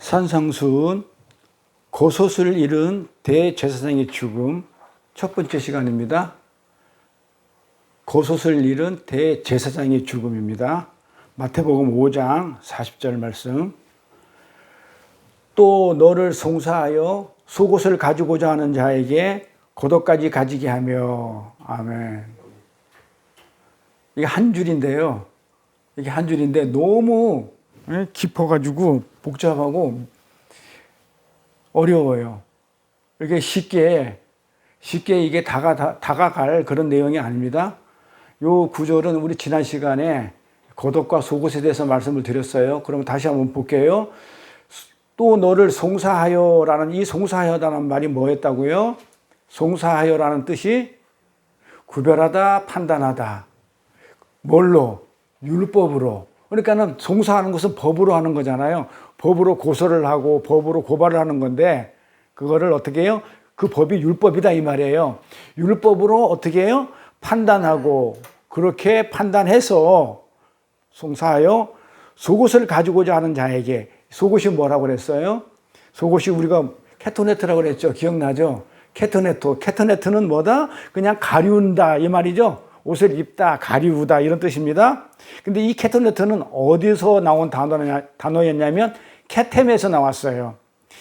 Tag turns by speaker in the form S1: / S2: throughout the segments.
S1: 산상수훈 고소를 잃은 대제사장의 죽음 첫 번째 시간입니다. 고소를 잃은 대제사장의 죽음입니다. 마태복음 5장 40절 말씀. 또 너를 송사하여 속옷을 가지고자 하는 자에게 고도까지 가지게 하며. 아멘. 이게 한 줄인데요. 이게 한 줄인데 너무 깊어가지고 복잡하고 어려워요. 이렇게 쉽게 이게 다가갈 그런 내용이 아닙니다. 요 구절은 우리 지난 시간에 고독과 속옷에 대해서 말씀을 드렸어요. 그럼 다시 한번 볼게요. 또 너를 송사하여라는 이 송사하여라는 말이 뭐였다고요? 송사하여라는 뜻이 구별하다, 판단하다. 뭘로? 율법으로. 그러니까는 송사하는 것은 법으로 하는 거잖아요. 법으로 고소를 하고 법으로 고발을 하는 건데 그거를 어떻게 해요? 그 법이 율법이다 이 말이에요. 율법으로 어떻게 해요? 판단하고 그렇게 판단해서 송사하여 속옷을 가지고자 하는 자에게. 속옷이 뭐라고 그랬어요? 속옷이 우리가 케토네트라고 그랬죠. 기억나죠? 케토네트는 뭐다? 그냥 가리운다 이 말이죠. 옷을 입다, 가리우다 이런 뜻입니다. 근데 이 케토네트는 어디서 나온 단어였냐면 케템에서 나왔어요.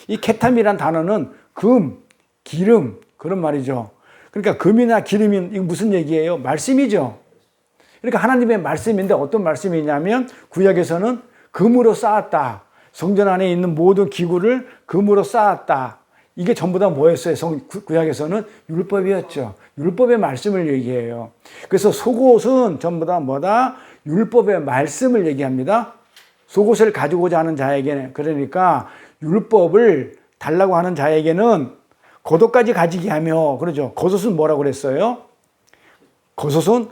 S1: 이 케탐이란 단어는 금, 기름 그런 말이죠. 그러니까 금이나 기름이 이거 무슨 얘기예요? 말씀이죠. 그러니까 하나님의 말씀인데 어떤 말씀이냐면 구약에서는 금으로 쌓았다. 성전 안에 있는 모든 기구를 금으로 쌓았다. 이게 전부 다 뭐였어요? 구약에서는 율법이었죠. 율법의 말씀을 얘기해요. 그래서 속옷은 전부 다 뭐다? 율법의 말씀을 얘기합니다. 속옷을 가지고자 하는 자에게는, 그러니까 율법을 달라고 하는 자에게는 겉옷까지 가지게 하며, 그러죠. 겉옷은 뭐라고 그랬어요? 겉옷은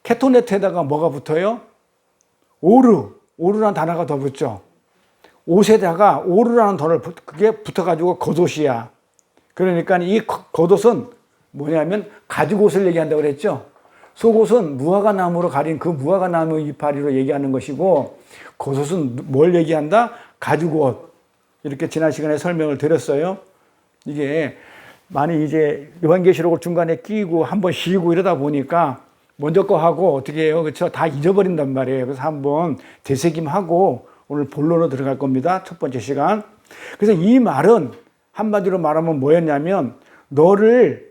S1: 케토네트에다가 뭐가 붙어요? 오르라는 단어가 더 붙죠. 옷에다가 오르라는 단어를 그게 붙어가지고 겉옷이야. 그러니까 이 겉옷은 뭐냐면 가죽옷을 얘기한다고 그랬죠. 속옷은 무화과 나무로 가린 그 무화과 나무 이파리로 얘기하는 것이고 겉옷은 뭘 얘기한다? 가죽옷. 이렇게 지난 시간에 설명을 드렸어요. 이게 많이 이제 요한계시록을 중간에 끼고 한번 쉬고 이러다 보니까 먼저 거 하고 어떻게 해요? 그렇죠? 다 잊어버린단 말이에요. 그래서 한번 되새김하고 오늘 본론으로 들어갈 겁니다. 첫 번째 시간. 그래서 이 말은 한마디로 말하면 뭐였냐면 너를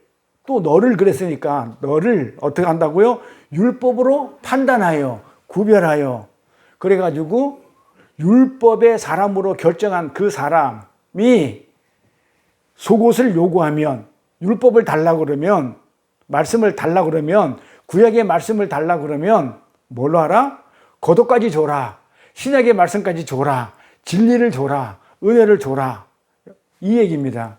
S1: 그랬으니까 너를 어떻게 한다고요? 율법으로 판단하여 구별하여 그래가지고 율법의 사람으로 결정한 그 사람이 속옷을 요구하면 율법을 달라고 그러면 말씀을 달라고 그러면 구약의 말씀을 달라고 그러면 뭘로 하라? 겉옷까지 줘라. 신약의 말씀까지 줘라. 진리를 줘라. 은혜를 줘라. 이 얘기입니다.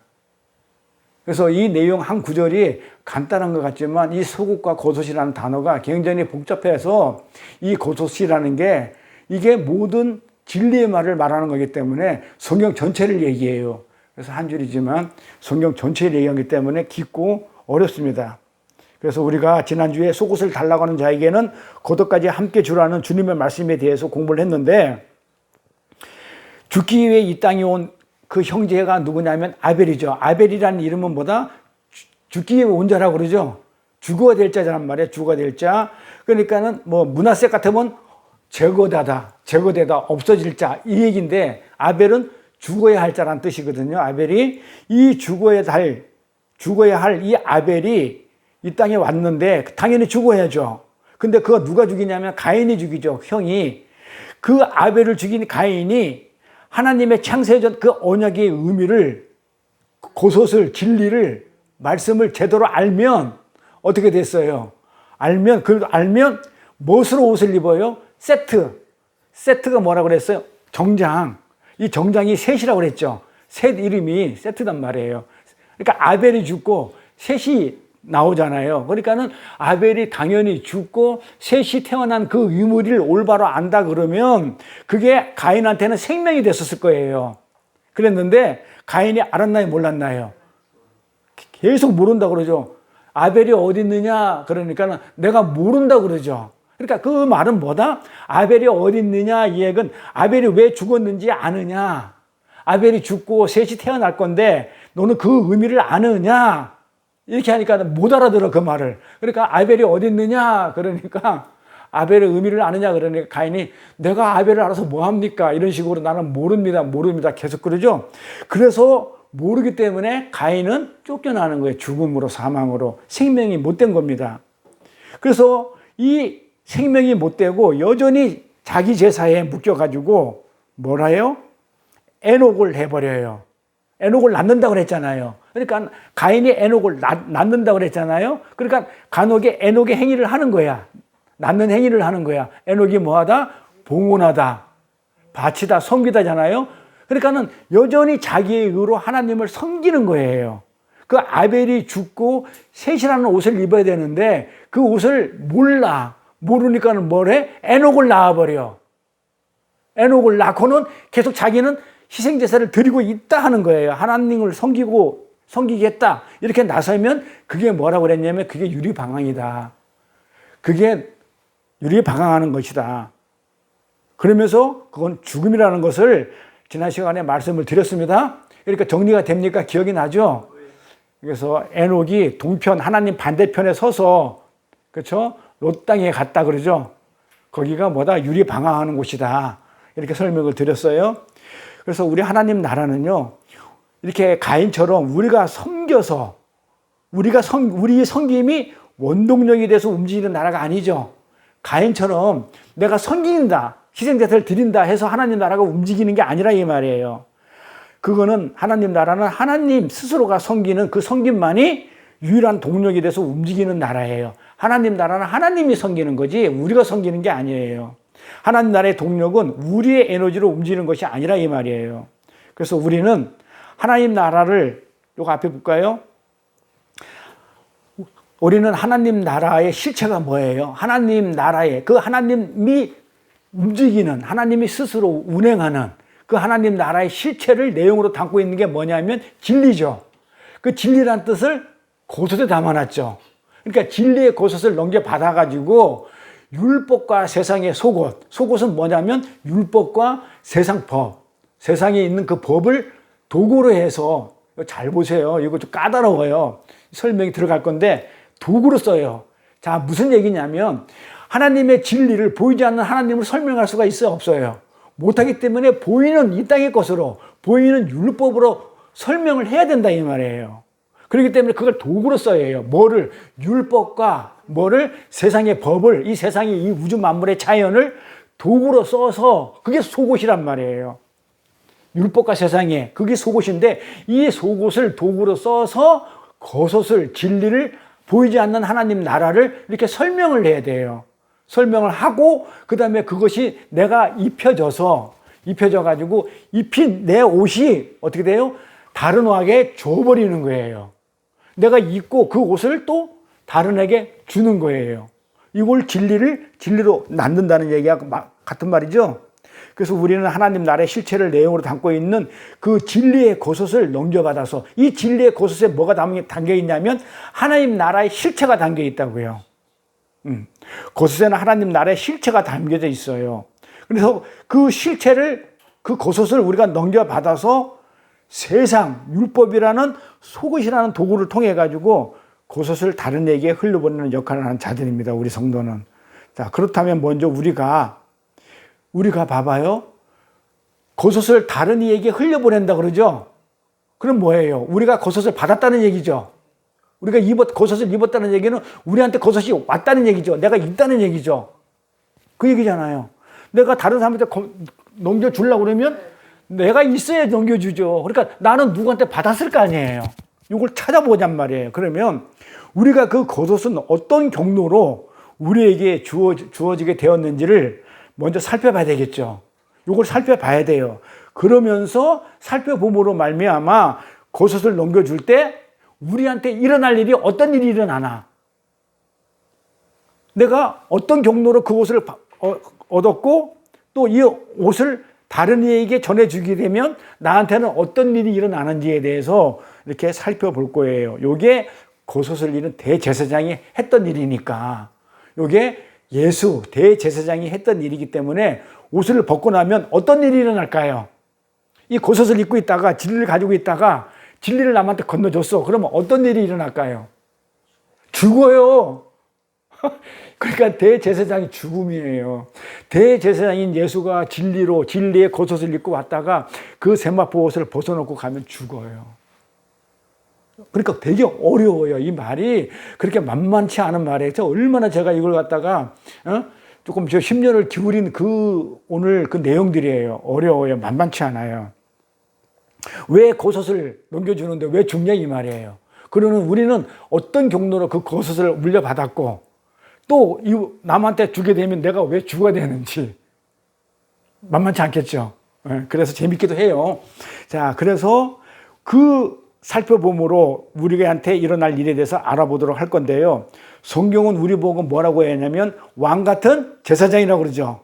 S1: 그래서 이 내용 한 구절이 간단한 것 같지만 이 속옷과 겉옷이라는 단어가 굉장히 복잡해서 이 겉옷이라는 게 이게 모든 진리의 말을 말하는 거기 때문에 성경 전체를 얘기해요. 그래서 한 줄이지만 성경 전체를 얘기하기 때문에 깊고 어렵습니다. 그래서 우리가 지난주에 속옷을 달라고 하는 자에게는 겉옷까지 함께 주라는 주님의 말씀에 대해서 공부를 했는데 죽기 위해 이 땅에 온 그 형제가 누구냐면 아벨이죠. 아벨이라는 이름은 뭐다? 죽기 위해 온 자라고 그러죠. 죽어야 될 자란 말이에요. 죽어야 될 자. 그러니까는 뭐 문하세 같으면 제거되다, 없어질 자 이 얘기인데 아벨은 죽어야 할 자란 뜻이거든요. 아벨이 이 죽어야 할 이 아벨이 이 땅에 왔는데 당연히 죽어야죠. 근데 그거 누가 죽이냐면 가인이 죽이죠. 형이. 그 아벨을 죽인 가인이 하나님의 창세전 그 언약의 의미를 겉옷을 진리를 말씀을 제대로 알면 어떻게 됐어요? 알면 무엇으로 옷을 입어요? 세트가 뭐라고 그랬어요? 정장. 이 정장이 셋이라고 그랬죠. 셋 이름이 세트단 말이에요. 그러니까 아벨이 죽고 셋이 나오잖아요. 그러니까는 아벨이 당연히 죽고 셋이 태어난 그 유무리를 올바로 안다 그러면 그게 가인한테는 생명이 됐었을 거예요. 그랬는데 가인이 알았나요? 몰랐나요? 계속 모른다 그러죠. 아벨이 어디 있느냐? 그러니까 내가 모른다 그러죠. 그러니까 그 말은 뭐다? 아벨이 어디 있느냐? 이 얘기는 아벨이 왜 죽었는지 아느냐? 아벨이 죽고 셋이 태어날 건데 너는 그 의미를 아느냐? 이렇게 하니까 못 알아들어 그 말을. 그러니까 아벨이 어디 있느냐? 그러니까 아벨의 의미를 아느냐? 그러니까 가인이 내가 아벨을 알아서 뭐합니까? 이런 식으로 나는 모릅니다. 계속 그러죠. 그래서 모르기 때문에 가인은 쫓겨나는 거예요. 죽음으로, 사망으로. 생명이 못된 겁니다. 그래서 이 생명이 못되고 여전히 자기 제사에 묶여가지고 뭐라 해요? 에녹을 해버려요. 에녹을 낳는다고 그랬잖아요. 그러니까 가인이 에녹을 낳는다고 그랬잖아요. 그러니까 간혹에 에녹의 행위를 하는 거야. 낳는 행위를 하는 거야. 에녹이 뭐하다? 봉헌하다, 바치다, 섬기다잖아요. 그러니까는 여전히 자기의 의로 하나님을 섬기는 거예요. 그 아벨이 죽고 셋이라는 옷을 입어야 되는데 그 옷을 모르니까는 뭐래? 에녹을 낳아버려. 에녹을 낳고는 계속 자기는 희생제사를 드리고 있다 하는 거예요. 하나님을 섬기겠다. 이렇게 나서면 그게 뭐라고 그랬냐면 그게 유리방황이다. 그게 유리방황하는 것이다. 그러면서 그건 죽음이라는 것을 지난 시간에 말씀을 드렸습니다. 그러니까 정리가 됩니까? 기억이 나죠? 그래서 에녹이 동편 하나님 반대편에 서서 그렇죠? 롯 땅에 갔다 그러죠. 거기가 뭐다? 유리방황하는 곳이다. 이렇게 설명을 드렸어요. 그래서 우리 하나님 나라는요. 이렇게 가인처럼 우리가 섬겨서 우리의 섬김이 원동력이 돼서 움직이는 나라가 아니죠. 가인처럼 내가 섬긴다, 희생제사를 드린다 해서 하나님 나라가 움직이는 게 아니라 이 말이에요. 그거는 하나님 나라는 하나님 스스로가 섬기는 그 섬김만이 유일한 동력이 돼서 움직이는 나라예요. 하나님 나라는 하나님이 섬기는 거지 우리가 섬기는 게 아니에요. 하나님 나라의 동력은 우리의 에너지로 움직이는 것이 아니라 이 말이에요. 그래서 우리는 하나님 나라를 요거 앞에 볼까요? 우리는 하나님 나라의 실체가 뭐예요? 하나님 나라의 그 하나님이 움직이는 하나님이 스스로 운행하는 그 하나님 나라의 실체를 내용으로 담고 있는 게 뭐냐면 진리죠. 그 진리란 뜻을 고섯에 담아놨죠. 그러니까 진리의 고섯을 넘겨받아가지고 율법과 세상의 속옷은 뭐냐면 율법과 세상 법, 세상에 있는 그 법을 도구로 해서 잘 보세요. 이거 좀 까다로워요. 설명이 들어갈 건데 도구로 써요. 자, 무슨 얘기냐면 하나님의 진리를 보이지 않는 하나님을 설명할 수가 있어요? 없어요? 못하기 때문에 보이는 이 땅의 것으로 보이는 율법으로 설명을 해야 된다 이 말이에요. 그렇기 때문에 그걸 도구로 써야 해요. 뭐를? 율법과 뭐를? 세상의 법을, 이 세상의 이 우주 만물의 자연을 도구로 써서 그게 속옷이란 말이에요. 율법과 세상에 그게 속옷인데 이 속옷을 도구로 써서 거섯을 진리를 보이지 않는 하나님 나라를 이렇게 설명을 해야 돼요. 설명을 하고 그 다음에 그것이 내가 입혀져 가지고 입힌 내 옷이 어떻게 돼요? 다른 옷에게 줘버리는 거예요. 내가 입고 그 옷을 또 다른 에게 주는 거예요. 이걸 진리로 낳는다는 얘기가 같은 말이죠. 그래서 우리는 하나님 나라의 실체를 내용으로 담고 있는 그 진리의 고섯을 넘겨받아서 이 진리의 고섯에 뭐가 담겨 있냐면 하나님 나라의 실체가 담겨 있다고요. 고섯에는 하나님 나라의 실체가 담겨져 있어요. 그래서 그 실체를 그 고섯을 우리가 넘겨받아서 세상 율법이라는 속옷이라는 도구를 통해 가지고 고섯을 다른 에게 흘려보내는 역할을 하는 자들입니다. 우리 성도는. 자, 그렇다면 먼저 우리가 봐봐요. 고섯을 다른 이에게 흘려보낸다 그러죠. 그럼 뭐예요? 우리가 고섯을 받았다는 얘기죠. 우리가 고섯을 입었다는 얘기는 우리한테 고섯이 왔다는 얘기죠. 내가 입다는 얘기죠. 그 얘기잖아요. 내가 다른 사람한테 넘겨주려고 그러면 내가 있어야 넘겨주죠. 그러니까 나는 누구한테 받았을 거 아니에요. 이걸 찾아보잔 말이에요. 그러면 우리가 그 겉옷은 어떤 경로로 우리에게 주어지게 되었는지를 먼저 살펴봐야 되겠죠. 이걸 살펴봐야 돼요. 그러면서 살펴봄으로 말미암아 겉옷을 넘겨줄 때 우리한테 일어날 일이 어떤 일이 일어나나, 내가 어떤 경로로 그 옷을 얻었고 또 이 옷을 다른 이에게 전해주게 되면 나한테는 어떤 일이 일어나는지에 대해서 이렇게 살펴볼 거예요. 이게 겉옷을 입은 대제사장이 했던 일이니까, 이게 예수 대제사장이 했던 일이기 때문에 옷을 벗고 나면 어떤 일이 일어날까요? 이 겉옷을 입고 있다가 진리를 가지고 있다가 진리를 남한테 건너줬어. 그러면 어떤 일이 일어날까요? 죽어요. 그러니까 대제사장이 죽음이에요. 대제사장인 예수가 진리의 겉옷을 입고 왔다가 그 세마포 옷을 벗어놓고 가면 죽어요. 그러니까 되게 어려워요. 이 말이 그렇게 만만치 않은 말이에요. 얼마나 제가 이걸 갖다가 조금 저 10년을 기울인 오늘 그 내용들이에요. 어려워요. 만만치 않아요. 왜 겉옷을 넘겨주는데 왜 죽냐 이 말이에요. 그러면 우리는 어떤 경로로 그 겉옷을 물려받았고 또 남한테 주게 되면 내가 왜 죽어야 되는지 만만치 않겠죠. 그래서 재밌기도 해요. 자, 그래서 그 살펴봄으로 우리한테 일어날 일에 대해서 알아보도록 할 건데요. 성경은 우리 보고 뭐라고 했냐면 왕 같은 제사장이라고 그러죠.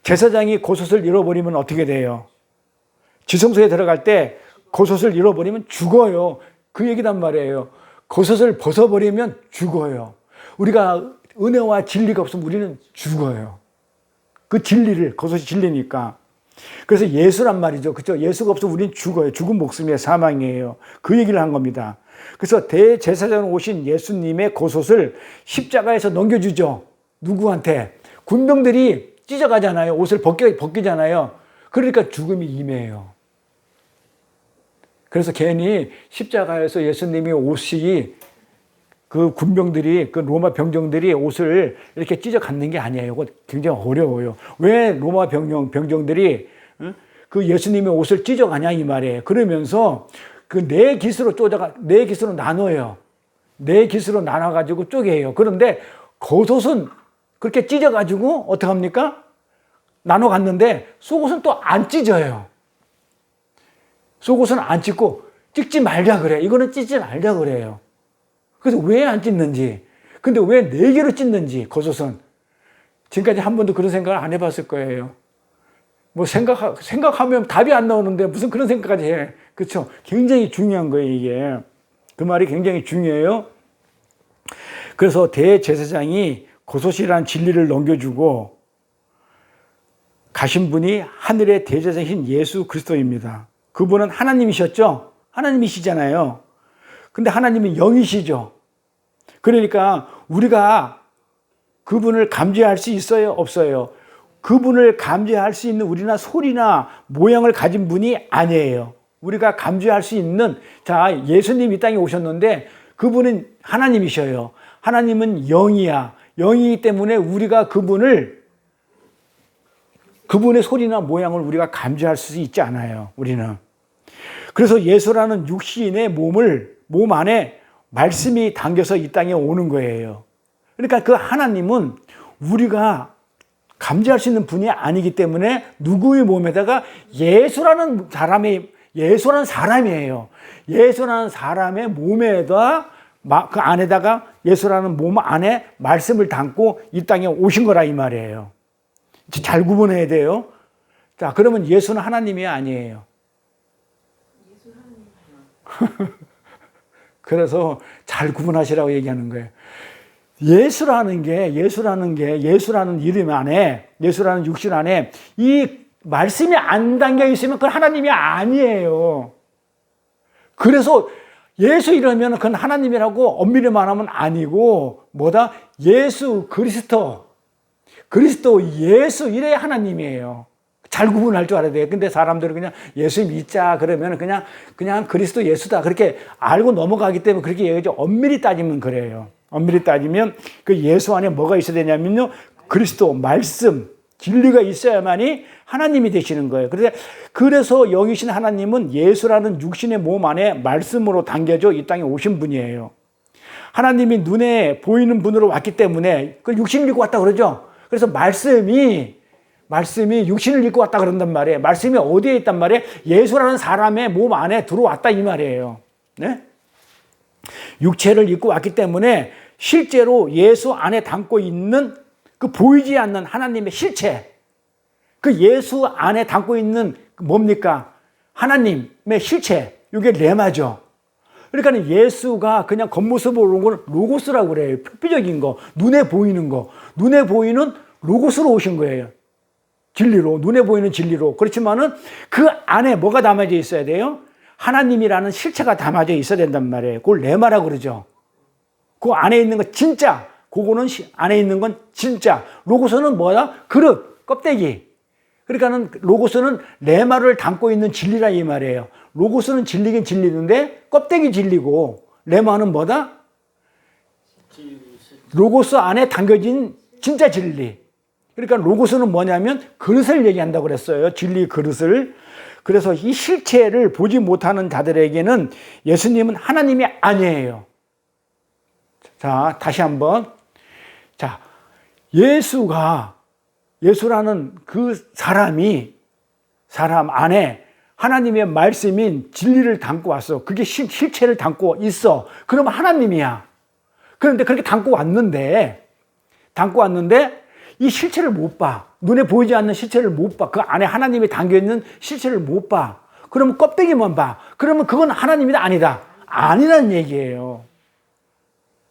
S1: 제사장이 겉옷을 잃어버리면 어떻게 돼요? 지성소에 들어갈 때 겉옷을 잃어버리면 죽어요. 그 얘기단 말이에요. 겉옷을 벗어버리면 죽어요. 우리가 은혜와 진리가 없으면 우리는 죽어요. 그 진리를, 겉옷이 진리니까. 그래서 예수란 말이죠. 그렇죠? 예수가 없으면 우리는 죽어요. 죽은 목숨이에요. 사망이에요. 그 얘기를 한 겁니다. 그래서 대제사장으로 오신 예수님의 겉옷을 십자가에서 넘겨주죠. 누구한테? 군병들이 찢어가잖아요. 옷을 벗기잖아요. 그러니까 죽음이 임해요. 그래서 괜히 십자가에서 예수님의 옷이 그 군병들이, 그 로마 병정들이 옷을 이렇게 찢어 갖는 게 아니에요. 그거 굉장히 어려워요. 왜 로마 병정들이 그 예수님의 옷을 찢어 가냐 이 말이에요. 그러면서 그 네 깃으로 네 깃으로 나눠요. 네 깃으로 나눠가지고 쪼개요. 그런데 겉옷은 그렇게 찢어가지고 어떡합니까? 나눠 갔는데 속옷은 또 안 찢어요. 속옷은 안 찢고 찢지 말자 그래. 이거는 찢지 말자 그래요. 그래서 왜 안 찢는지. 근데 왜 네 개로 찢는지, 겉옷은. 지금까지 한 번도 그런 생각을 안 해봤을 거예요. 뭐 생각하면 답이 안 나오는데 무슨 그런 생각까지 해. 그렇죠? 굉장히 중요한 거예요, 이게. 그 말이 굉장히 중요해요. 그래서 대제사장이 겉옷이라는 진리를 넘겨주고 가신 분이 하늘의 대제사장이신 예수 그리스도입니다. 그분은 하나님이셨죠? 하나님이시잖아요. 근데 하나님은 영이시죠. 그러니까 우리가 그분을 감지할 수 있어요? 없어요? 그분을 감지할 수 있는 우리나 소리나 모양을 가진 분이 아니에요. 우리가 감지할 수 있는, 자, 예수님이 이 땅에 오셨는데 그분은 하나님이셔요. 하나님은 영이야. 영이기 때문에 우리가 그분의 소리나 모양을 우리가 감지할 수 있지 않아요. 우리는. 그래서 예수라는 육신의 몸 안에 말씀이 담겨서 이 땅에 오는 거예요. 그러니까 그 하나님은 우리가 감지할 수 있는 분이 아니기 때문에 누구의 몸에다가 예수라는 사람이에요. 예수라는 사람의 몸에다, 그 안에다가 예수라는 몸 안에 말씀을 담고 이 땅에 오신 거라 이 말이에요. 잘 구분해야 돼요. 자, 그러면 예수는 하나님이 아니에요. 그래서 잘 구분하시라고 얘기하는 거예요. 예수라는 이름 안에, 예수라는 육신 안에 이 말씀이 안 담겨 있으면 그건 하나님이 아니에요. 그래서 예수 이러면 그건 하나님이라고 엄밀히 말하면 아니고, 뭐다? 예수 그리스도 예수 이래야 하나님이에요. 잘 구분할 줄 알아야 돼요. 근데 사람들은 그냥 예수 믿자 그러면 그냥 그리스도 예수다 그렇게 알고 넘어가기 때문에 그렇게 얘기하죠. 엄밀히 따지면 그래요. 엄밀히 따지면 그 예수 안에 뭐가 있어야 되냐면요, 그리스도 말씀 진리가 있어야만이 하나님이 되시는 거예요. 그래서 영이신 하나님은 예수라는 육신의 몸 안에 말씀으로 담겨져 이 땅에 오신 분이에요. 하나님이 눈에 보이는 분으로 왔기 때문에 그 육신을 입고 왔다 그러죠. 그래서 말씀이 육신을 입고 왔다 그런단 말이에요. 말씀이 어디에 있단 말이에요? 예수라는 사람의 몸 안에 들어왔다 이 말이에요. 네? 육체를 입고 왔기 때문에 실제로 예수 안에 담고 있는 그 보이지 않는 하나님의 실체, 그 예수 안에 담고 있는 뭡니까? 하나님의 실체, 이게 레마죠. 그러니까 예수가 그냥 겉모습으로 온 건 로고스라고 그래요. 표피적인 거, 눈에 보이는 거, 눈에 보이는 로고스로 오신 거예요. 진리로, 눈에 보이는 진리로. 그렇지만은 그 안에 뭐가 담아져 있어야 돼요? 하나님이라는 실체가 담아져 있어야 된단 말이에요. 그걸 레마라고 그러죠. 그 안에 있는 거 진짜, 그거는 안에 있는 건 진짜. 로고스는 뭐야? 그릇, 껍데기. 그러니까는 로고스는 레마를 담고 있는 진리라 이 말이에요. 로고스는 진리긴 진리인데 껍데기 진리고, 레마는 뭐다? 로고스 안에 담겨진 진짜 진리. 그러니까 로고스는 뭐냐면 그릇을 얘기한다고 그랬어요. 진리 그릇을. 그래서 이 실체를 보지 못하는 자들에게는 예수님은 하나님이 아니에요. 자, 다시 한번. 자, 예수라는 그 사람 안에 하나님의 말씀인 진리를 담고 왔어. 그게 실체를 담고 있어. 그러면 하나님이야. 그런데 그렇게 담고 왔는데 이 실체를 못 봐. 눈에 보이지 않는 실체를 못 봐. 그 안에 하나님이 담겨있는 실체를 못 봐. 그러면 껍데기만 봐. 그러면 그건 하나님이다 아니다? 아니란 얘기예요.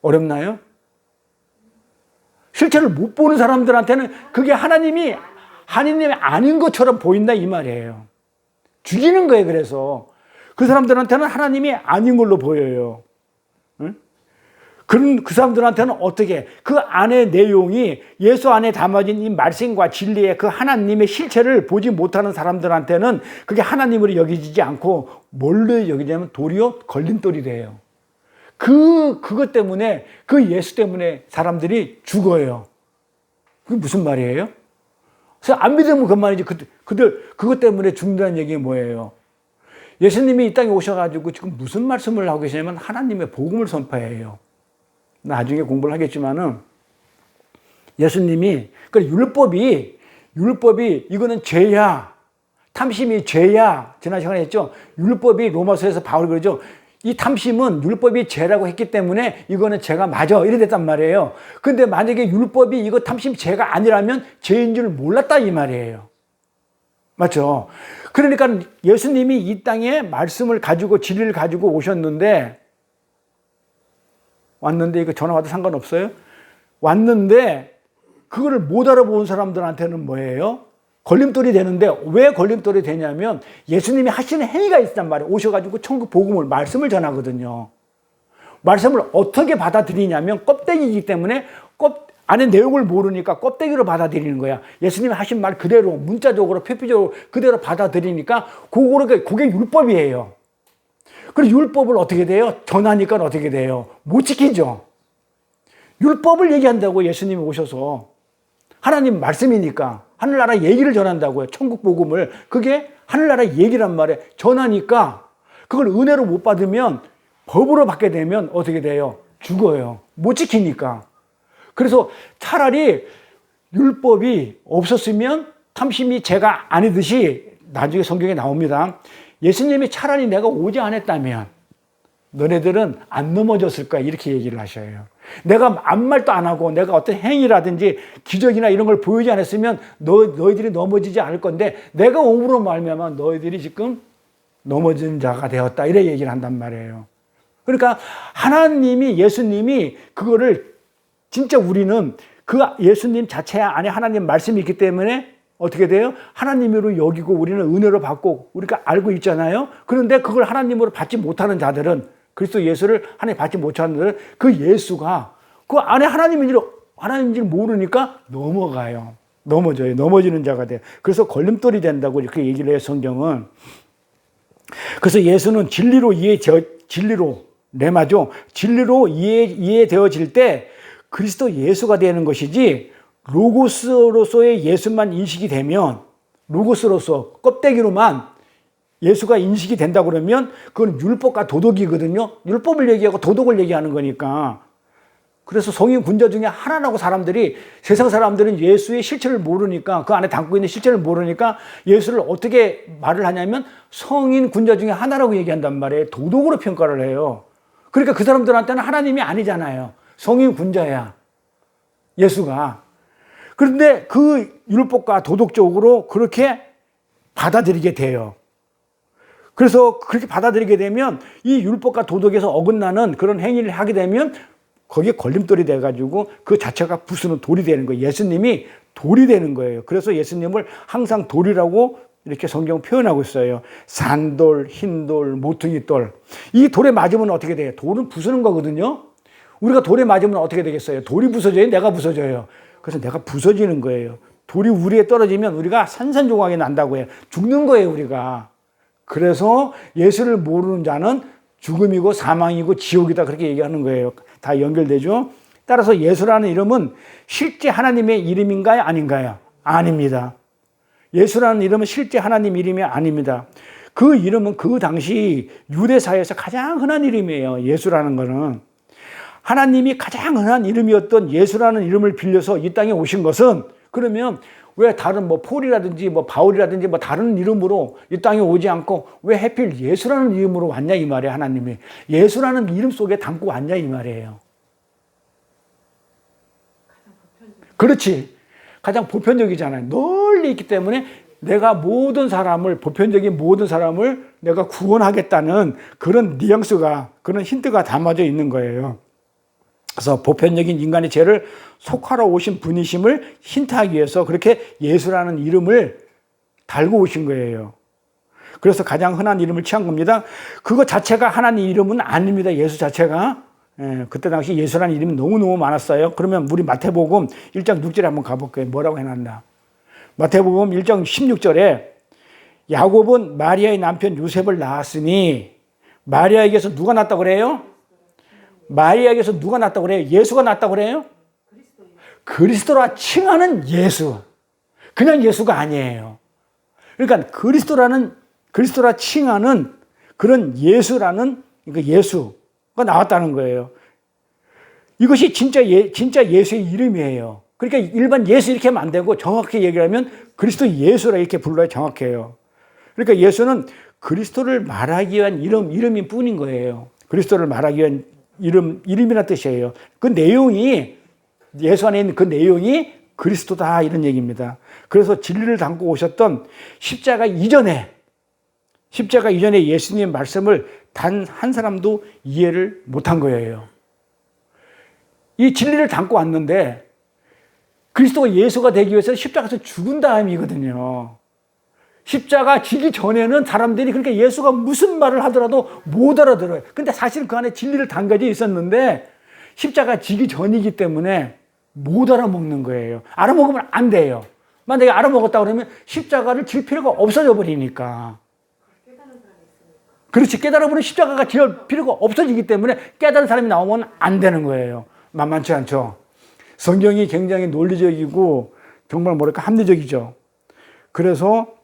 S1: 어렵나요? 실체를 못 보는 사람들한테는 그게 하나님이 아닌 것처럼 보인다 이 말이에요. 죽이는 거예요. 그래서 그 사람들한테는 하나님이 아닌 걸로 보여요. 응? 그 사람들한테는 어떻게 그 안의 내용이 예수 안에 담아진 이 말씀과 진리의 그 하나님의 실체를 보지 못하는 사람들한테는 그게 하나님으로 여기지지 않고 뭘로 여기냐면 도리어 걸림돌이 돼요. 그것 때문에, 그 예수 때문에 사람들이 죽어요. 그게 무슨 말이에요? 그래서 안 믿으면 그만이지. 그것 때문에 죽는다는 얘기 뭐예요? 예수님이 이 땅에 오셔가지고 지금 무슨 말씀을 하고 계시냐면 하나님의 복음을 선포해요. 나중에 공부를 하겠지만은 예수님이, 율법이 이거는 죄야. 탐심이 죄야. 지난 시간에 했죠. 율법이 로마서에서 바울이 그러죠. 이 탐심은 율법이 죄라고 했기 때문에 이거는 죄가 맞아. 이래 됐단 말이에요. 근데 만약에 율법이 이거 탐심 죄가 아니라면 죄인 줄 몰랐다 이 말이에요. 맞죠? 그러니까 예수님이 이 땅에 말씀을 가지고 진리를 가지고 왔는데 이거 전화 와도 상관없어요? 왔는데 그거를 못 알아본 사람들한테는 뭐예요? 걸림돌이 되는데 왜 걸림돌이 되냐면 예수님이 하시는 행위가 있단 말이에요. 오셔가지고 천국 복음을 말씀을 전하거든요. 말씀을 어떻게 받아들이냐면 껍데기이기 때문에 안에 내용을 모르니까 껍데기로 받아들이는 거야. 예수님이 하신 말 그대로 문자적으로 표피적으로 그대로 받아들이니까 그게 율법이에요. 그리고 율법을 어떻게 돼요? 전하니까 어떻게 돼요? 못 지키죠. 율법을 얘기한다고 예수님이 오셔서 하나님 말씀이니까 하늘나라 얘기를 전한다고요. 천국 복음을. 그게 하늘나라 얘기란 말에 전하니까 그걸 은혜로 못 받으면 법으로 받게 되면 어떻게 돼요? 죽어요. 못 지키니까. 그래서 차라리 율법이 없었으면 탐심이 죄가 아니듯이 나중에 성경에 나옵니다. 예수님이 차라리 내가 오지 않았다면 너네들은 안 넘어졌을 거야. 이렇게 얘기를 하셔요. 내가 아무 말도 안 하고 내가 어떤 행위라든지 기적이나 이런 걸 보이지 않았으면 너희들이 넘어지지 않을 건데 내가 옴으로 말미암아 너희들이 지금 넘어진 자가 되었다. 이래 얘기를 한단 말이에요. 그러니까 예수님이 그거를 진짜 우리는 그 예수님 자체 안에 하나님 말씀이 있기 때문에 어떻게 돼요? 하나님으로 여기고 우리는 은혜로 받고 우리가 알고 있잖아요. 그런데 그걸 하나님으로 받지 못하는 자들은 그리스도 예수를 하나님 받지 못하는 자들은 그 예수가 그 안에 하나님인지를 모르니까 넘어가요. 넘어져요. 넘어지는 자가 돼요. 그래서 걸림돌이 된다고 이렇게 얘기를 해요. 성경은. 그래서 예수는 진리로 레마죠. 진리로 이해되어질 때 그리스도 예수가 되는 것이지 로고스로서의 예수만 인식이 되면 로고스로서 껍데기로만 예수가 인식이 된다 그러면 그건 율법과 도덕이거든요. 율법을 얘기하고 도덕을 얘기하는 거니까. 그래서 성인 군자 중에 하나라고 세상 사람들은 예수의 실체를 모르니까 그 안에 담고 있는 실체를 모르니까 예수를 어떻게 말을 하냐면 성인 군자 중에 하나라고 얘기한단 말이에요. 도덕으로 평가를 해요. 그러니까 그 사람들한테는 하나님이 아니잖아요. 성인 군자야. 예수가. 그런데 그 율법과 도덕적으로 그렇게 받아들이게 돼요. 그래서 그렇게 받아들이게 되면 이 율법과 도덕에서 어긋나는 그런 행위를 하게 되면 거기에 걸림돌이 돼가지고 그 자체가 부수는 돌이 되는 거예요. 예수님이 돌이 되는 거예요. 그래서 예수님을 항상 돌이라고 이렇게 성경 표현하고 있어요. 산돌, 흰돌, 모퉁이돌. 이 돌에 맞으면 어떻게 돼요? 돌은 부수는 거거든요. 우리가 돌에 맞으면 어떻게 되겠어요? 돌이 부서져요? 내가 부서져요? 그래서 내가 부서지는 거예요. 돌이 우리에 떨어지면 우리가 산산조각이 난다고 해요. 죽는 거예요, 우리가. 그래서 예수를 모르는 자는 죽음이고 사망이고 지옥이다, 그렇게 얘기하는 거예요. 다 연결되죠? 따라서 예수라는 이름은 실제 하나님의 이름인가요? 아닌가요? 아닙니다. 예수라는 이름은 실제 하나님 이름이 아닙니다. 그 이름은 그 당시 유대사회에서 가장 흔한 이름이에요. 예수라는 거는. 하나님이 가장 흔한 이름이었던 예수라는 이름을 빌려서 이 땅에 오신 것은, 그러면 왜 다른 뭐 폴이라든지 뭐 바울이라든지 뭐 다른 이름으로 이 땅에 오지 않고 왜 하필 예수라는 이름으로 왔냐 이 말이에요. 하나님이 예수라는 이름 속에 담고 왔냐 이 말이에요. 그렇지. 가장 보편적이잖아요. 널리 있기 때문에 내가 모든 사람을, 보편적인 모든 사람을 내가 구원하겠다는 그런 뉘앙스가, 그런 힌트가 담아져 있는 거예요. 그래서 보편적인 인간의 죄를 속하러 오신 분이심을 힌트하기 위해서 그렇게 예수라는 이름을 달고 오신 거예요. 그래서 가장 흔한 이름을 취한 겁니다. 그거 자체가 하나님 이름은 아닙니다. 예수 자체가. 그때 당시 예수라는 이름이 너무너무 많았어요. 그러면 우리 마태복음 1장 6절에 한번 가볼게요. 뭐라고 해놨나. 마태복음 1장 16절에 야곱은 마리아의 남편 요셉을 낳았으니, 마리아에게서 누가 낳았다고 그래요? 마리아에게서 누가 낳았다고 그래요? 예수가 낳았다고 그래요? 그리스도라 칭하는 예수. 그냥 예수가 아니에요. 그러니까 그리스도라 칭하는 그런 예수라는, 그러니까 예수가 나왔다는 거예요. 이것이 진짜 예수의 이름이에요. 그러니까 일반 예수 이렇게 하면 안 되고 정확히 얘기하면 그리스도 예수라 이렇게 불러야 정확해요. 그러니까 예수는 그리스도를 말하기 위한 이름인 뿐인 거예요. 그리스도를 말하기 위한 이름이라는 뜻이에요. 그 내용이, 예수 안에 있는 그 내용이 그리스도다, 이런 얘기입니다. 그래서 진리를 담고 오셨던 십자가 이전에 예수님의 말씀을 단 한 사람도 이해를 못한 거예요. 이 진리를 담고 왔는데 그리스도가 예수가 되기 위해서 십자가에서 죽은 다음이거든요. 십자가 지기 전에는 사람들이 그러니까 예수가 무슨 말을 하더라도 못 알아들어요. 근데 사실 그 안에 진리를 담겨져 있었는데 십자가 지기 전이기 때문에 못 알아먹는 거예요. 알아먹으면 안 돼요. 만약에 알아먹었다 그러면 십자가를 질 필요가 없어져 버리니까. 그렇지. 깨달아보면 십자가가 질 필요가 없어지기 때문에 깨달은 사람이 나오면 안 되는 거예요. 만만치 않죠. 성경이 굉장히 논리적이고 정말 뭐랄까 합리적이죠. 그래서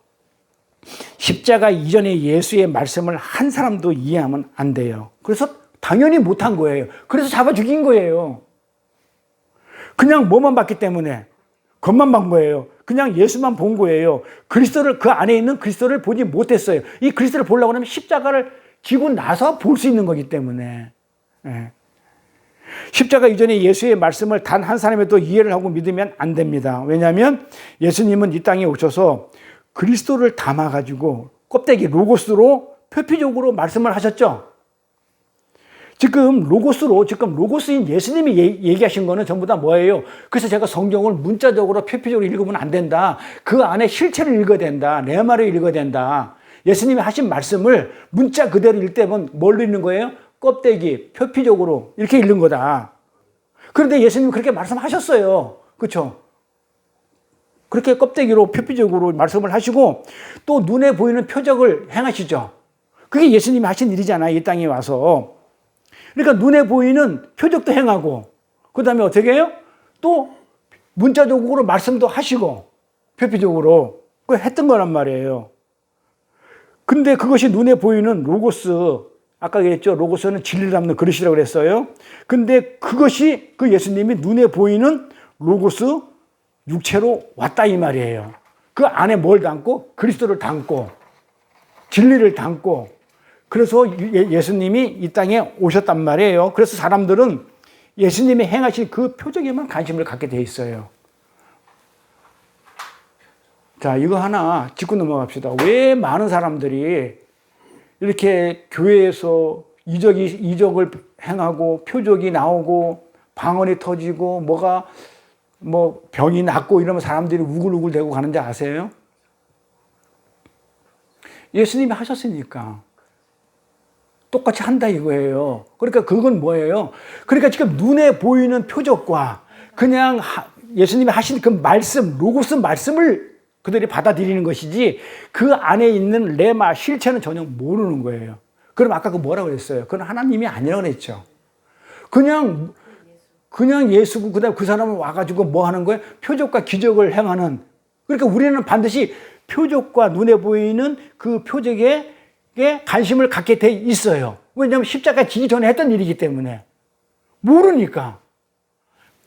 S1: 십자가 이전에 예수의 말씀을 한 사람도 이해하면 안 돼요. 그래서 당연히 못한 거예요. 그래서 잡아 죽인 거예요. 그냥 뭐만 봤기 때문에, 겉만 본 거예요. 그냥 예수만 본 거예요. 그리스도를, 그 안에 있는 그리스도를 보지 못했어요. 이 그리스도를 보려고 하면 십자가를 지고 나서 볼 수 있는 거기 때문에. 십자가 이전에 예수의 말씀을 단 한 사람에도 이해를 하고 믿으면 안 됩니다. 왜냐하면 예수님은 이 땅에 오셔서 그리스도를 담아가지고 껍데기 로고스로 표피적으로 말씀을 하셨죠. 지금 로고스인 예수님이 얘기하신 거는 전부 다 뭐예요? 그래서 제가 성경을 문자적으로 표피적으로 읽으면 안 된다. 그 안에 실체를 읽어야 된다. 내 말을 읽어야 된다. 예수님이 하신 말씀을 문자 그대로 읽으면 뭘로 읽는 거예요? 껍데기, 표피적으로 이렇게 읽는 거다. 그런데 예수님은 그렇게 말씀하셨어요. 그렇죠? 그렇게 껍데기로 표피적으로 말씀을 하시고 또 눈에 보이는 표적을 행하시죠. 그게 예수님이 하신 일이잖아요. 이 땅에 와서. 그러니까 눈에 보이는 표적도 행하고 그 다음에 어떻게 해요? 또 문자적으로 말씀도 하시고 표피적으로 그걸 했던 거란 말이에요. 근데 그것이 눈에 보이는 로고스, 아까 그랬죠. 로고스는 진리를 담는 그릇이라고 그랬어요. 근데 그것이 그 예수님이 눈에 보이는 로고스 육체로 왔다 이 말이에요. 그 안에 뭘 담고? 그리스도를 담고 진리를 담고, 그래서 예수님이 이 땅에 오셨단 말이에요. 그래서 사람들은 예수님이 행하신 그 표적에만 관심을 갖게 돼 있어요. 자, 이거 하나 짚고 넘어갑시다. 왜 많은 사람들이 이렇게 교회에서 이적을 행하고 표적이 나오고 방언이 터지고 뭐가 뭐 병이 낫고 이러면 사람들이 우글우글 대고 가는지 아세요? 예수님이 하셨으니까 똑같이 한다 이거예요. 그러니까 그건 뭐예요? 그러니까 지금 눈에 보이는 표적과 그냥 예수님이 하신 그 말씀, 로고스 말씀을 그들이 받아들이는 것이지 그 안에 있는 레마, 실체는 전혀 모르는 거예요. 그럼 아까 그 뭐라고 그랬어요? 그건 하나님이 아니라고 그랬죠. 그냥 예수고 그다음에 그 사람은 와가지고 뭐 하는 거예요? 표적과 기적을 행하는. 그러니까 우리는 반드시 표적과 눈에 보이는 그 표적에 관심을 갖게 돼 있어요. 왜냐하면 십자가 지기 전에 했던 일이기 때문에. 모르니까.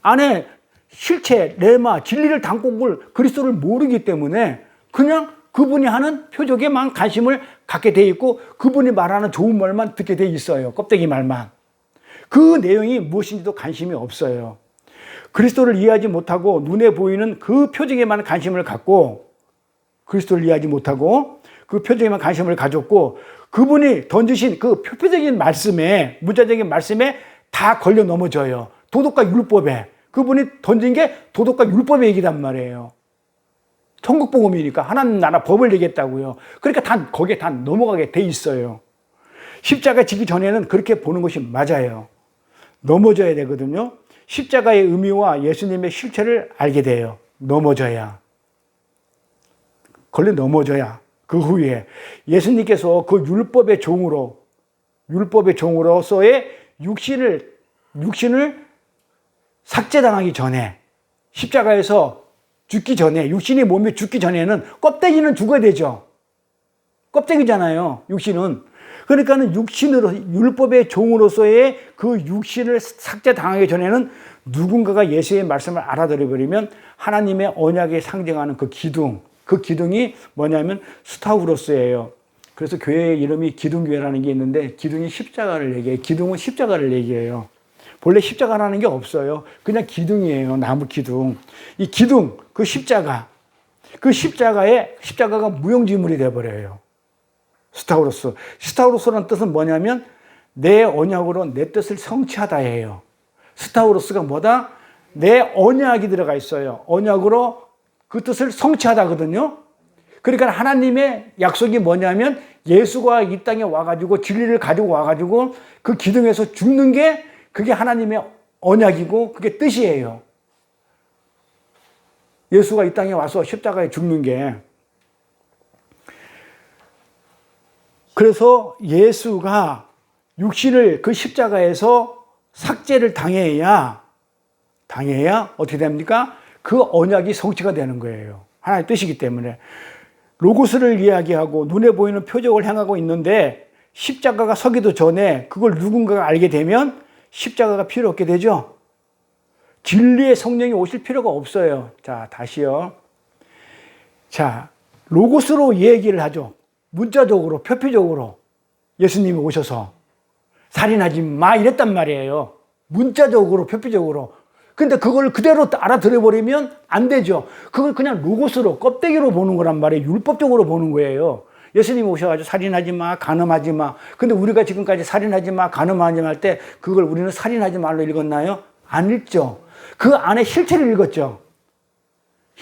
S1: 안에 실체, 레마, 진리를 담고 올 그리스도를 모르기 때문에 그냥 그분이 하는 표적에만 관심을 갖게 돼 있고 그분이 말하는 좋은 말만 듣게 돼 있어요. 껍데기 말만. 그 내용이 무엇인지도 관심이 없어요. 그리스도를 이해하지 못하고 눈에 보이는 그 표적에만 관심을 갖고 그리스도를 이해하지 못하고 그 표적에만 관심을 가졌고 그분이 던지신 그 표적인 말씀에 문자적인 말씀에 다 걸려 넘어져요. 도덕과 율법에. 그분이 던진 게 도덕과 율법의 얘기단 말이에요. 천국복음이니까 하나님 나라 법을 얘기했다고요. 그러니까 거기에 다 넘어가게 돼 있어요. 십자가 지기 전에는 그렇게 보는 것이 맞아요. 넘어져야 되거든요. 십자가의 의미와 예수님의 실체를 알게 돼요. 넘어져야. 걸려 넘어져야. 그 후에 예수님께서 그 율법의 종으로서의 육신을 삭제당하기 전에 십자가에서 죽기 전에 육신이 몸에 죽기 전에는 껍데기는 죽어야 되죠. 껍데기잖아요. 육신은. 그러니까는 육신으로 율법의 종으로서의 그 육신을 삭제당하기 전에는 누군가가 예수의 말씀을 알아들어 버리면 하나님의 언약에 상징하는 그 기둥이 뭐냐면 스타우로스예요. 그래서 교회의 이름이 기둥교회라는 게 있는데 기둥이 십자가를 얘기해요. 기둥은 십자가를 얘기해요. 본래 십자가라는 게 없어요. 그냥 기둥이에요. 나무 기둥. 이 기둥, 그 십자가가 무용지물이 되어버려요. 스타우로스라는 뜻은 뭐냐면 내 언약으로 내 뜻을 성취하다예요. 스타우로스가 뭐다? 내 언약이 들어가 있어요. 언약으로 그 뜻을 성취하다거든요. 그러니까 하나님의 약속이 뭐냐면 예수가 이 땅에 와가지고 진리를 가지고 와가지고 그 기둥에서 죽는 게 그게 하나님의 언약이고 그게 뜻이에요. 예수가 이 땅에 와서 십자가에 죽는 게. 그래서 예수가 육신을 그 십자가에서 삭제를 당해야 어떻게 됩니까? 그 언약이 성취가 되는 거예요. 하나님의 뜻이기 때문에. 로고스를 이야기하고 눈에 보이는 표적을 행하고 있는데 십자가가 서기도 전에 그걸 누군가가 알게 되면 십자가가 필요 없게 되죠. 진리의 성령이 오실 필요가 없어요. 자, 다시요. 자, 로고스로 얘기를 하죠. 문자적으로, 표피적으로 예수님이 오셔서 살인하지 마 이랬단 말이에요. 문자적으로, 표피적으로. 근데 그걸 그대로 알아들어버리면 안 되죠. 그걸 그냥 로고스로, 껍데기로 보는 거란 말이에요. 율법적으로 보는 거예요. 예수님이 오셔가지고 살인하지 마, 간음하지 마. 근데 우리가 지금까지 살인하지 마, 간음하지 마 할 때 그걸 우리는 살인하지 말로 읽었나요? 안 읽죠. 그 안에 실체를 읽었죠.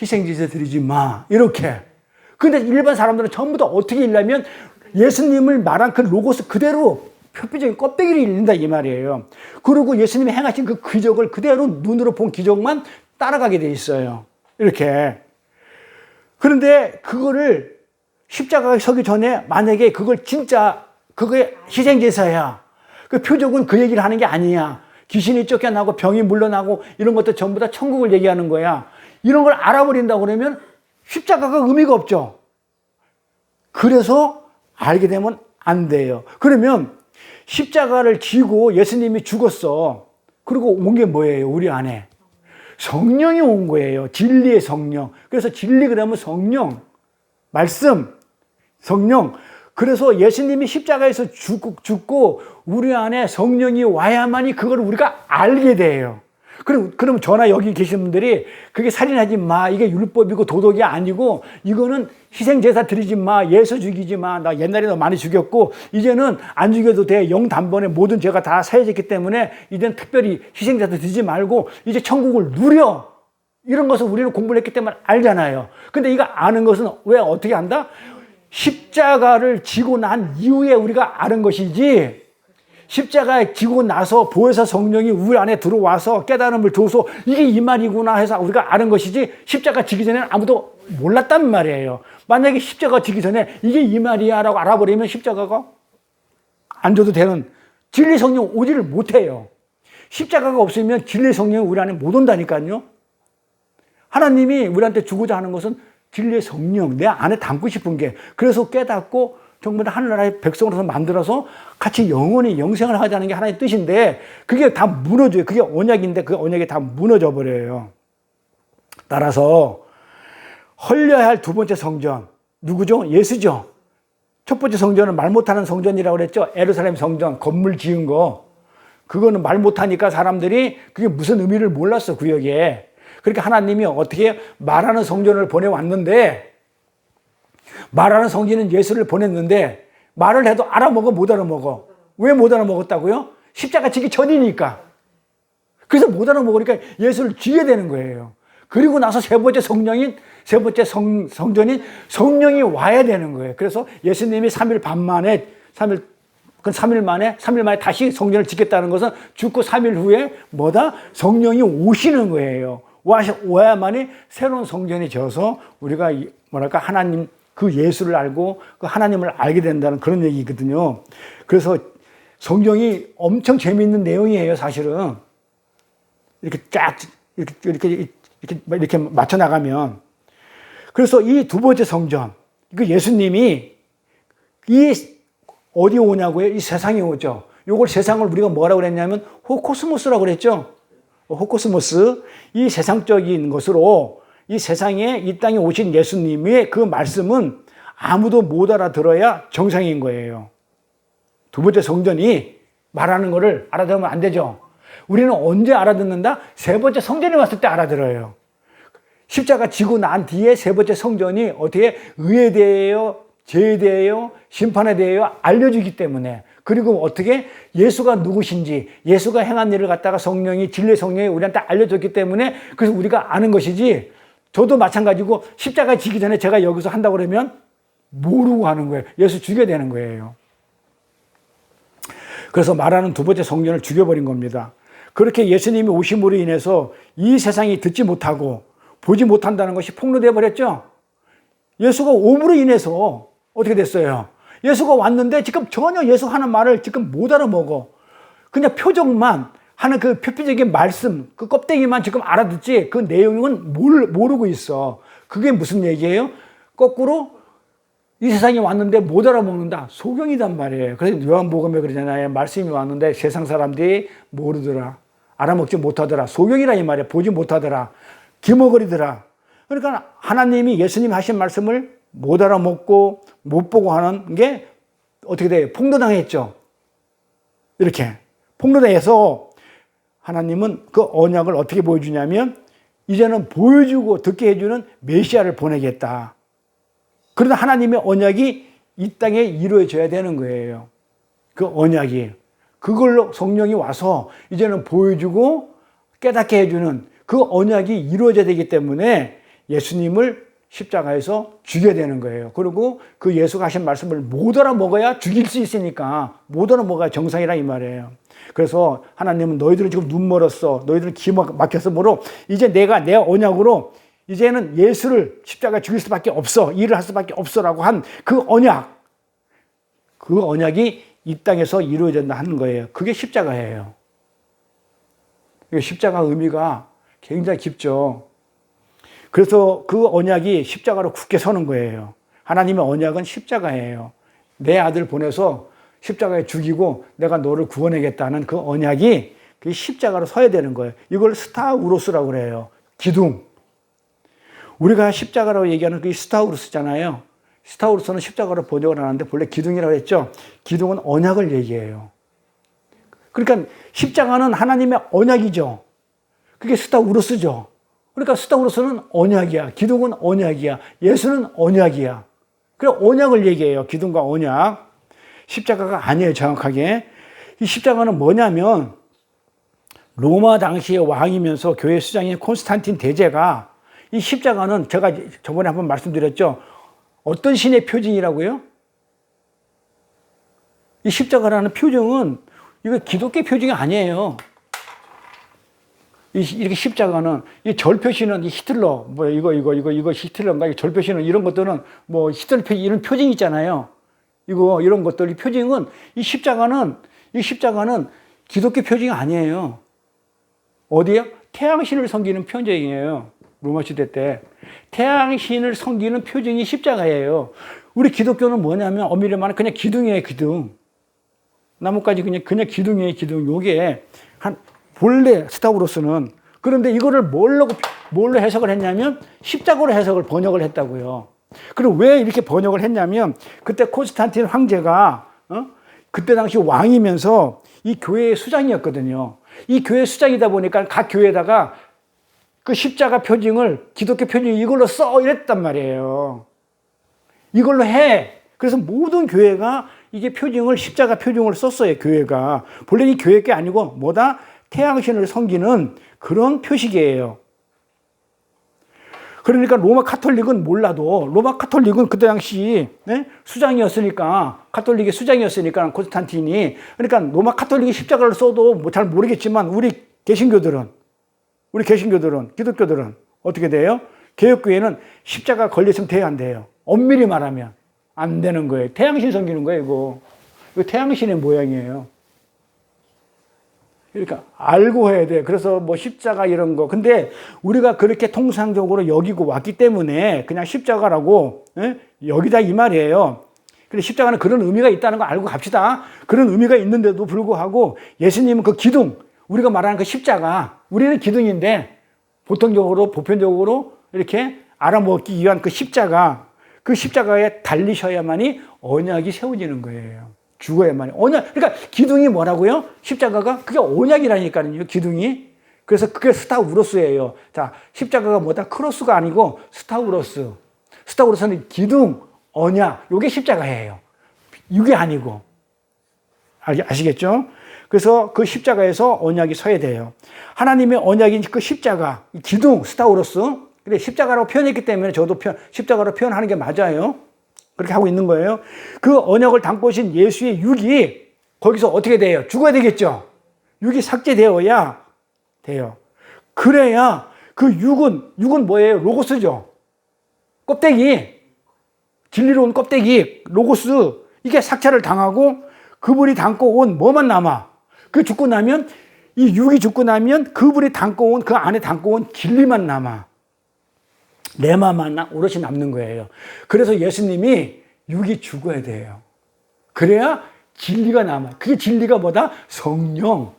S1: 희생제사 드리지 마. 이렇게. 근데 일반 사람들은 전부 다 어떻게 읽냐면 예수님을 말한 그 로고스 그대로 표피적인 껍데기를 읽는다 이 말이에요. 그리고 예수님이 행하신 그 기적을 그대로 눈으로 본 기적만 따라가게 돼 있어요. 이렇게. 그런데 그거를 십자가에 서기 전에 만약에 그걸 진짜 그게 희생제사야. 그 표적은 그 얘기를 하는 게 아니야. 귀신이 쫓겨나고 병이 물러나고 이런 것도 전부 다 천국을 얘기하는 거야. 이런 걸 알아버린다고 그러면 십자가가 의미가 없죠. 그래서 알게 되면 안 돼요. 그러면 십자가를 지고 예수님이 죽었어. 그리고 온 게 뭐예요? 우리 안에. 성령이 온 거예요. 진리의 성령. 그래서 진리 그러면 성령. 말씀. 성령. 그래서 예수님이 십자가에서 죽고 우리 안에 성령이 와야만이 그걸 우리가 알게 돼요. 그럼 저나 여기 계신 분들이 그게 살인하지 마. 이게 율법이고 도덕이 아니고 이거는 희생제사 드리지 마. 예수 죽이지 마. 나 옛날에 너 많이 죽였고 이제는 안 죽여도 돼. 영단번에 모든 죄가 다 사해졌기 때문에 이제는 특별히 희생제사 드리지 말고 이제 천국을 누려. 이런 것을 우리는 공부를 했기 때문에 알잖아요. 근데 이거 아는 것은 왜 어떻게 안다? 십자가를 지고 난 이후에 우리가 아는 것이지 십자가에 지고 나서 보혜사 성령이 우리 안에 들어와서 깨달음을 줘서 이게 이 말이구나 해서 우리가 아는 것이지 십자가 지기 전에는 아무도 몰랐단 말이에요. 만약에 십자가 지기 전에 이게 이 말이야 라고 알아버리면 십자가가 안 줘도 되는 진리 성령 오지를 못해요. 십자가가 없으면 진리 성령이 우리 안에 못 온다니까요. 하나님이 우리한테 주고자 하는 것은 진리의 성령, 내 안에 담고 싶은 게 그래서 깨닫고 정말 하늘나라의 백성으로서 만들어서 같이 영원히 영생을 하자는 게 하나님의 뜻인데 그게 다 무너져요. 그게 언약인데 그 언약이 다 무너져 버려요. 따라서 헐려야 할 두 번째 성전 누구죠? 예수죠. 첫 번째 성전은 말 못하는 성전이라고 그랬죠. 예루살렘 성전 건물 지은 거 그거는 말 못하니까 사람들이 그게 무슨 의미를 몰랐어 구역에. 그러니까 하나님이 어떻게 말하는 성전을 보내왔는데 말하는 성전은 예수를 보냈는데 말을 해도 알아먹어 못 알아먹어. 왜 못 알아먹었다고요? 십자가 지기 전이니까. 그래서 못 알아먹으니까 예수를 죽여야 되는 거예요. 그리고 나서 세 번째 성전인 성령이 와야 되는 거예요. 그래서 예수님이 3일 만에 다시 성전을 짓겠다는 것은 죽고 3일 후에 성령이 오시는 거예요. 와야만이 새로운 성전이 져서 우리가 하나님 그 예수를 알고 그 하나님을 알게 된다는 그런 얘기거든요. 그래서 성경이 엄청 재미있는 내용이에요, 사실은. 이렇게 맞춰 나가면. 그래서 이 두 번째 성전, 예수님이 어디 오냐고요? 이 세상에 오죠. 요걸 세상을 우리가 뭐라고 그랬냐면 호코스모스라고 그랬죠. 호코스모스, 이 세상적인 것으로 이 세상에 이 땅에 오신 예수님의 그 말씀은 아무도 못 알아들어야 정상인 거예요. 두 번째 성전이 말하는 거를 알아들으면 안 되죠. 우리는 언제 알아듣는다? 세 번째 성전이 왔을 때 알아들어요. 십자가 지고 난 뒤에 세 번째 성전이 어떻게 의에 대하여, 죄에 대하여, 심판에 대하여 알려주기 때문에 그리고 어떻게 예수가 누구신지 예수가 행한 일을 갖다가 진리의 성령이 우리한테 알려줬기 때문에 그래서 우리가 아는 것이지 저도 마찬가지고 십자가 지기 전에 제가 여기서 한다고 그러면 모르고 하는 거예요. 예수 죽여야 되는 거예요. 그래서 말하는 두 번째 성전을 죽여버린 겁니다. 그렇게 예수님이 오심으로 인해서 이 세상이 듣지 못하고 보지 못한다는 것이 폭로되어 버렸죠. 예수가 옴으로 인해서 어떻게 됐어요? 예수가 왔는데 지금 전혀 예수 하는 말을 지금 못 알아먹어. 그냥 표정만 하는 그 표피적인 말씀, 그 껍데기만 지금 알아듣지 그 내용은 모르고 있어. 그게 무슨 얘기예요? 거꾸로 이 세상에 왔는데 못 알아먹는다. 소경이단 말이에요. 그래서 요한복음에 그러잖아요. 말씀이 왔는데 세상 사람들이 모르더라. 알아먹지 못하더라. 소경이라 이 말이에요. 보지 못하더라. 기머거리더라. 그러니까 하나님이 예수님이 하신 말씀을 못 알아먹고 못 보고 하는 게 어떻게 돼요? 폭로당했죠. 이렇게 폭로당해서 하나님은 그 언약을 어떻게 보여주냐면 이제는 보여주고 듣게 해주는 메시아를 보내겠다. 그러나 하나님의 언약이 이 땅에 이루어져야 되는 거예요. 그 언약이. 그걸로 성령이 와서 이제는 보여주고 깨닫게 해주는 그 언약이 이루어져야 되기 때문에 예수님을 십자가에서 죽여야 되는 거예요. 그리고 그 예수가 하신 말씀을 못 알아먹어야 죽일 수 있으니까 못 알아먹어야 정상이라 이 말이에요. 그래서 하나님은 너희들은 지금 눈 멀었어. 너희들은 귀 막혀서 뭐로 이제 내가 내 언약으로 이제는 예수를 십자가에 죽일 수밖에 없어. 일을 할 수밖에 없어라고 한 그 언약. 그 언약이 이 땅에서 이루어진다 하는 거예요. 그게 십자가예요. 십자가 의미가 굉장히 깊죠. 그래서 그 언약이 십자가로 굳게 서는 거예요. 하나님의 언약은 십자가예요. 내 아들 보내서 십자가에 죽이고 내가 너를 구원하겠다는 그 언약이 그 십자가로 서야 되는 거예요. 이걸 스타우로스라고 그래요. 기둥. 우리가 십자가라고 얘기하는 그 스타우로스잖아요. 스타우로스는 십자가로 번역을 하는데 본래 기둥이라고 했죠. 기둥은 언약을 얘기해요. 그러니까 십자가는 하나님의 언약이죠. 그게 스타우로스죠. 그러니까 스타우로스는 언약이야. 기둥은 언약이야. 예수는 언약이야. 그래 언약을 얘기해요. 기둥과 언약. 십자가가 아니에요. 정확하게. 이 십자가는 뭐냐면 로마 당시의 왕이면서 교회 수장인 콘스탄틴 대제가 이 십자가는 제가 저번에 한번 말씀드렸죠. 어떤 신의 표징이라고요? 이 십자가라는 표징은 이거 기독교 표징이 아니에요. 이렇게 십자가는 이 절표시는 이 히틀러 뭐 이거 히틀러인가 절표시는 이런 것들은 뭐 히틀러 표징 이런 표징 있잖아요. 이런 것들 이 표징은 이 십자가는 기독교 표징이 아니에요. 어디요? 태양신을 섬기는 표징이에요. 로마 시대 때 태양신을 섬기는 표징이 십자가예요. 우리 기독교는 뭐냐면 엄밀히 말하면 그냥 기둥이에요. 기둥. 나뭇가지 그냥 기둥이에요. 기둥. 요게 본래 스타우로스는 그런데 이거를 뭘로 해석을 했냐면 십자가로 번역을 했다고요. 그리고 왜 이렇게 번역을 했냐면 그때 콘스탄틴 황제가 그때 당시 왕이면서 이 교회의 수장이었거든요. 이 교회 수장이다 보니까 각 교회에다가 그 십자가 표징을 기독교 표징 이걸로 써 이랬단 말이에요. 이걸로 해. 그래서 모든 교회가 이게 십자가 표징을 썼어요. 교회가. 본래 이 교회 게 아니고 뭐다? 태양신을 섬기는 그런 표식이에요. 그러니까 로마 카톨릭은 몰라도 로마 카톨릭은 그때 당시 수장이었으니까 카톨릭의 수장이었으니까 콘스탄틴이 그러니까 로마 카톨릭이 십자가를 써도 뭐 잘 모르겠지만 우리 개신교들은 기독교들은 어떻게 돼요? 개혁교회는 십자가 걸렸으면 돼야 안 돼요. 엄밀히 말하면 안 되는 거예요. 태양신 섬기는 거예요. 이거 태양신의 모양이에요. 그러니까 알고 해야 돼. 그래서 뭐 십자가 이런 거. 근데 우리가 그렇게 통상적으로 여기고 왔기 때문에 그냥 십자가라고 여기다 이 말이에요. 근데 십자가는 그런 의미가 있다는 거 알고 갑시다. 그런 의미가 있는데도 불구하고 예수님은 그 기둥, 우리가 말하는 그 십자가, 우리는 기둥인데 보편적으로 이렇게 알아먹기 위한 그 십자가에 달리셔야만이 언약이 세워지는 거예요. 죽어야만이. 언약. 그러니까 기둥이 뭐라고요? 십자가가 그게 언약이라니까요. 기둥이. 그래서 그게 스타우로스예요. 자, 십자가가 뭐다? 크로스가 아니고 스타우로스. 스타우로스는 기둥, 언약. 이게 십자가예요. 이게 아니고. 아시겠죠? 그래서 그 십자가에서 언약이 서야 돼요. 하나님의 언약인 그 십자가, 기둥, 스타우로스. 그래, 십자가라고 표현했기 때문에 저도 십자가로 표현하는 게 맞아요. 그렇게 하고 있는 거예요. 그 언약을 담고 오신 예수의 육이 거기서 어떻게 돼요? 죽어야 되겠죠? 육이 삭제되어야 돼요. 그래야 그 육은 뭐예요? 로고스죠. 껍데기. 진리로 온 껍데기, 로고스. 이게 삭제를 당하고 그분이 담고 온 뭐만 남아? 그 죽고 나면 이 육이 죽고 나면 그분이 담고 온 그 안에 담고 온 진리만 남아. 내 마음만 오롯이 남는 거예요. 그래서 예수님이 육이 죽어야 돼요. 그래야 진리가 남아요. 그게 진리가 뭐다? 성령.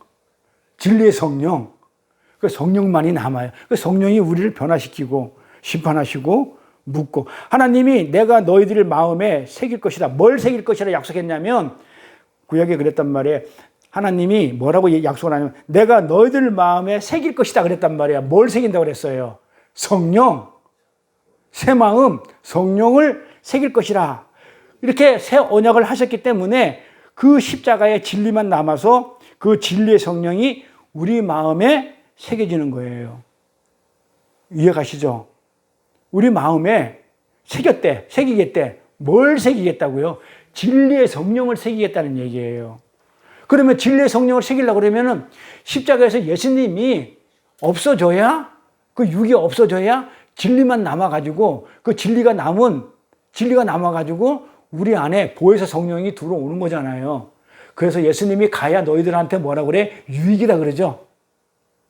S1: 진리의 성령. 그 성령만이 남아요. 그 성령이 우리를 변화시키고 심판하시고 묻고 하나님이 내가 너희들 마음에 새길 것이다. 뭘 새길 것이라 약속했냐면 구약에 그랬단 말이에요. 하나님이 뭐라고 약속을 하냐면 내가 너희들 마음에 새길 것이다 그랬단 말이야. 뭘 새긴다고 그랬어요? 성령. 새 마음, 성령을 새길 것이라. 이렇게 새 언약을 하셨기 때문에 그 십자가의 진리만 남아서 그 진리의 성령이 우리 마음에 새겨지는 거예요. 이해가시죠? 우리 마음에 새기겠대. 뭘 새기겠다고요? 진리의 성령을 새기겠다는 얘기예요. 그러면 진리의 성령을 새기려고 그러면은 십자가에서 예수님이 없어져야, 그 육이 없어져야 진리만 남아가지고 그 진리가 남아가지고 우리 안에 보혜사 성령이 들어오는 거잖아요. 그래서 예수님이 가야 너희들한테 뭐라 그래? 유익이다 그러죠.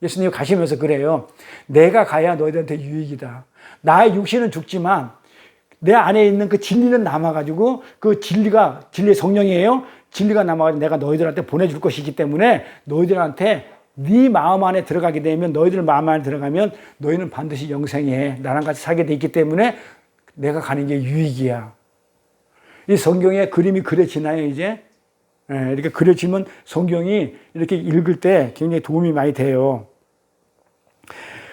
S1: 예수님이 가시면서 그래요. 내가 가야 너희들한테 유익이다. 나의 육신은 죽지만 내 안에 있는 그 진리는 남아가지고 그 진리의 성령이에요. 진리가 남아가지고 내가 너희들한테 보내줄 것이기 때문에 너희들한테 네 마음 안에 들어가게 되면 너희들 마음 안에 들어가면 너희는 반드시 영생해. 나랑 같이 살게 돼 있기 때문에 내가 가는 게 유익이야. 이 성경에 그림이 그려지나요 이제? 이렇게 그려지면 성경이 이렇게 읽을 때 굉장히 도움이 많이 돼요.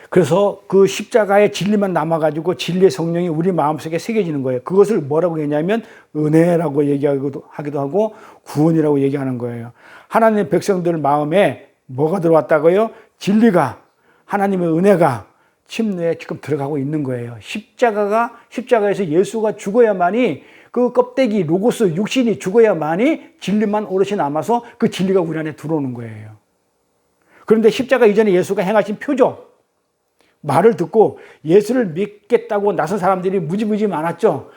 S1: 그래서 그 십자가의 진리만 남아가지고 진리의 성령이 우리 마음속에 새겨지는 거예요. 그것을 뭐라고 얘기하냐면 은혜라고 얘기하기도 하고 구원이라고 얘기하는 거예요. 하나님의 백성들 마음에 뭐가 들어왔다고요? 진리가, 하나님의 은혜가 침례에 지금 들어가고 있는 거예요. 십자가에서 예수가 죽어야만이 그 껍데기, 로고스, 육신이 죽어야만이 진리만 오롯이 남아서 그 진리가 우리 안에 들어오는 거예요. 그런데 십자가 이전에 예수가 행하신 표적, 말을 듣고 예수를 믿겠다고 나선 사람들이 무지무지 많았죠.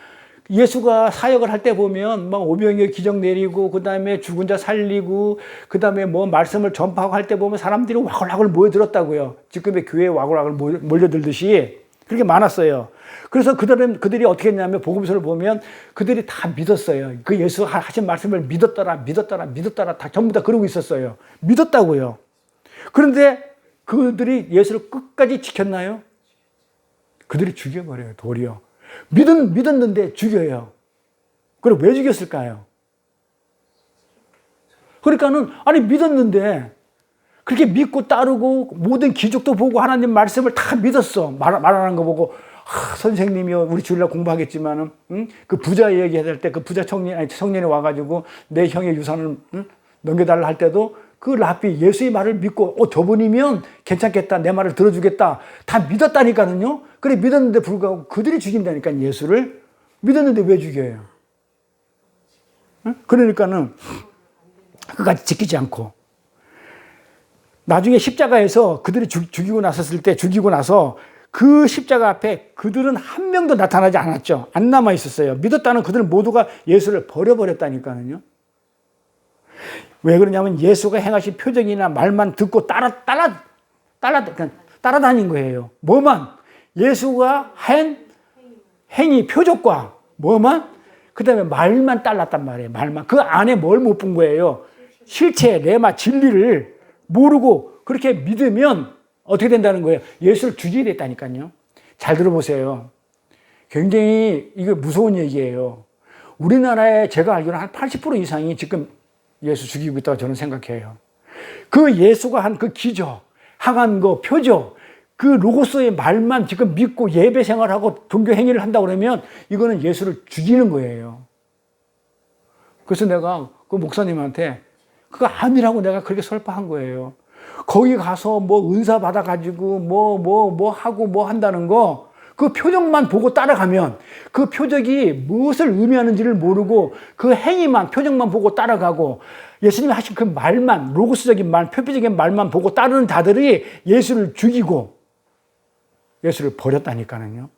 S1: 예수가 사역을 할 때 보면 막 오병이어 기적 내리고 그 다음에 죽은 자 살리고 그 다음에 뭐 말씀을 전파하고 할 때 보면 사람들이 와글와글 모여들었다고요. 지금의 교회에 와글와글 몰려들듯이 그렇게 많았어요. 그래서 그들이 어떻게 했냐면 복음서를 보면 그들이 다 믿었어요. 그 예수 하신 말씀을 믿었더라 다 전부 다 그러고 있었어요. 믿었다고요. 그런데 그들이 예수를 끝까지 지켰나요? 그들이 죽여버려요, 도리어. 믿었는데 죽여요. 그럼 왜 죽였을까요? 그러니까는, 아니, 믿었는데, 그렇게 믿고 따르고, 모든 기적도 보고, 하나님 말씀을 다 믿었어. 말하는 거 보고, 선생님이요, 우리 주일날 공부하겠지만은, 그 부자 얘기할 때, 그 부자 청년이 와가지고, 내 형의 유산을, 넘겨달라 할 때도, 그 랍비 예수의 말을 믿고 저분이면 괜찮겠다, 내 말을 들어주겠다 다 믿었다니까요. 그래 믿었는데 불구하고 그들이 죽인다니까. 예수를 믿었는데 왜 죽여요? 그러니까는 끝까지 지키지 않고 나중에 십자가에서 그들이 죽이고 나서 그 십자가 앞에 그들은 한 명도 나타나지 않았죠. 안 남아 있었어요. 믿었다는 그들은 모두가 예수를 버려버렸다니까요. 왜 그러냐면 예수가 행하신 표적이나 말만 듣고 따라다닌 거예요. 뭐만? 예수가 한 행위, 표적과 뭐만? 그 다음에 말만 따랐단 말이에요. 말만. 그 안에 뭘 못 본 거예요? 실체, 레마, 진리를 모르고 그렇게 믿으면 어떻게 된다는 거예요? 예수를 죽이게 됐다니까요. 잘 들어보세요. 굉장히 이게 무서운 얘기예요. 우리나라에 제가 알기로는 한 80% 이상이 지금 예수 죽이고 있다고 저는 생각해요. 그 예수가 한 그 기적, 항한 거, 표적, 그 로고스의 말만 지금 믿고 예배 생활하고 종교 행위를 한다고 그러면 이거는 예수를 죽이는 거예요. 그래서 내가 그 목사님한테 그거 아니라고 내가 그렇게 설파한 거예요. 거기 가서 뭐 은사 받아가지고 뭐 하고 뭐 한다는 거, 그 표적만 보고 따라가면 그 표적이 무엇을 의미하는지를 모르고 그 행위만, 표적만 보고 따라가고 예수님이 하신 그 말만, 로고스적인 말, 표피적인 말만 보고 따르는 자들이 예수를 죽이고 예수를 버렸다니까요.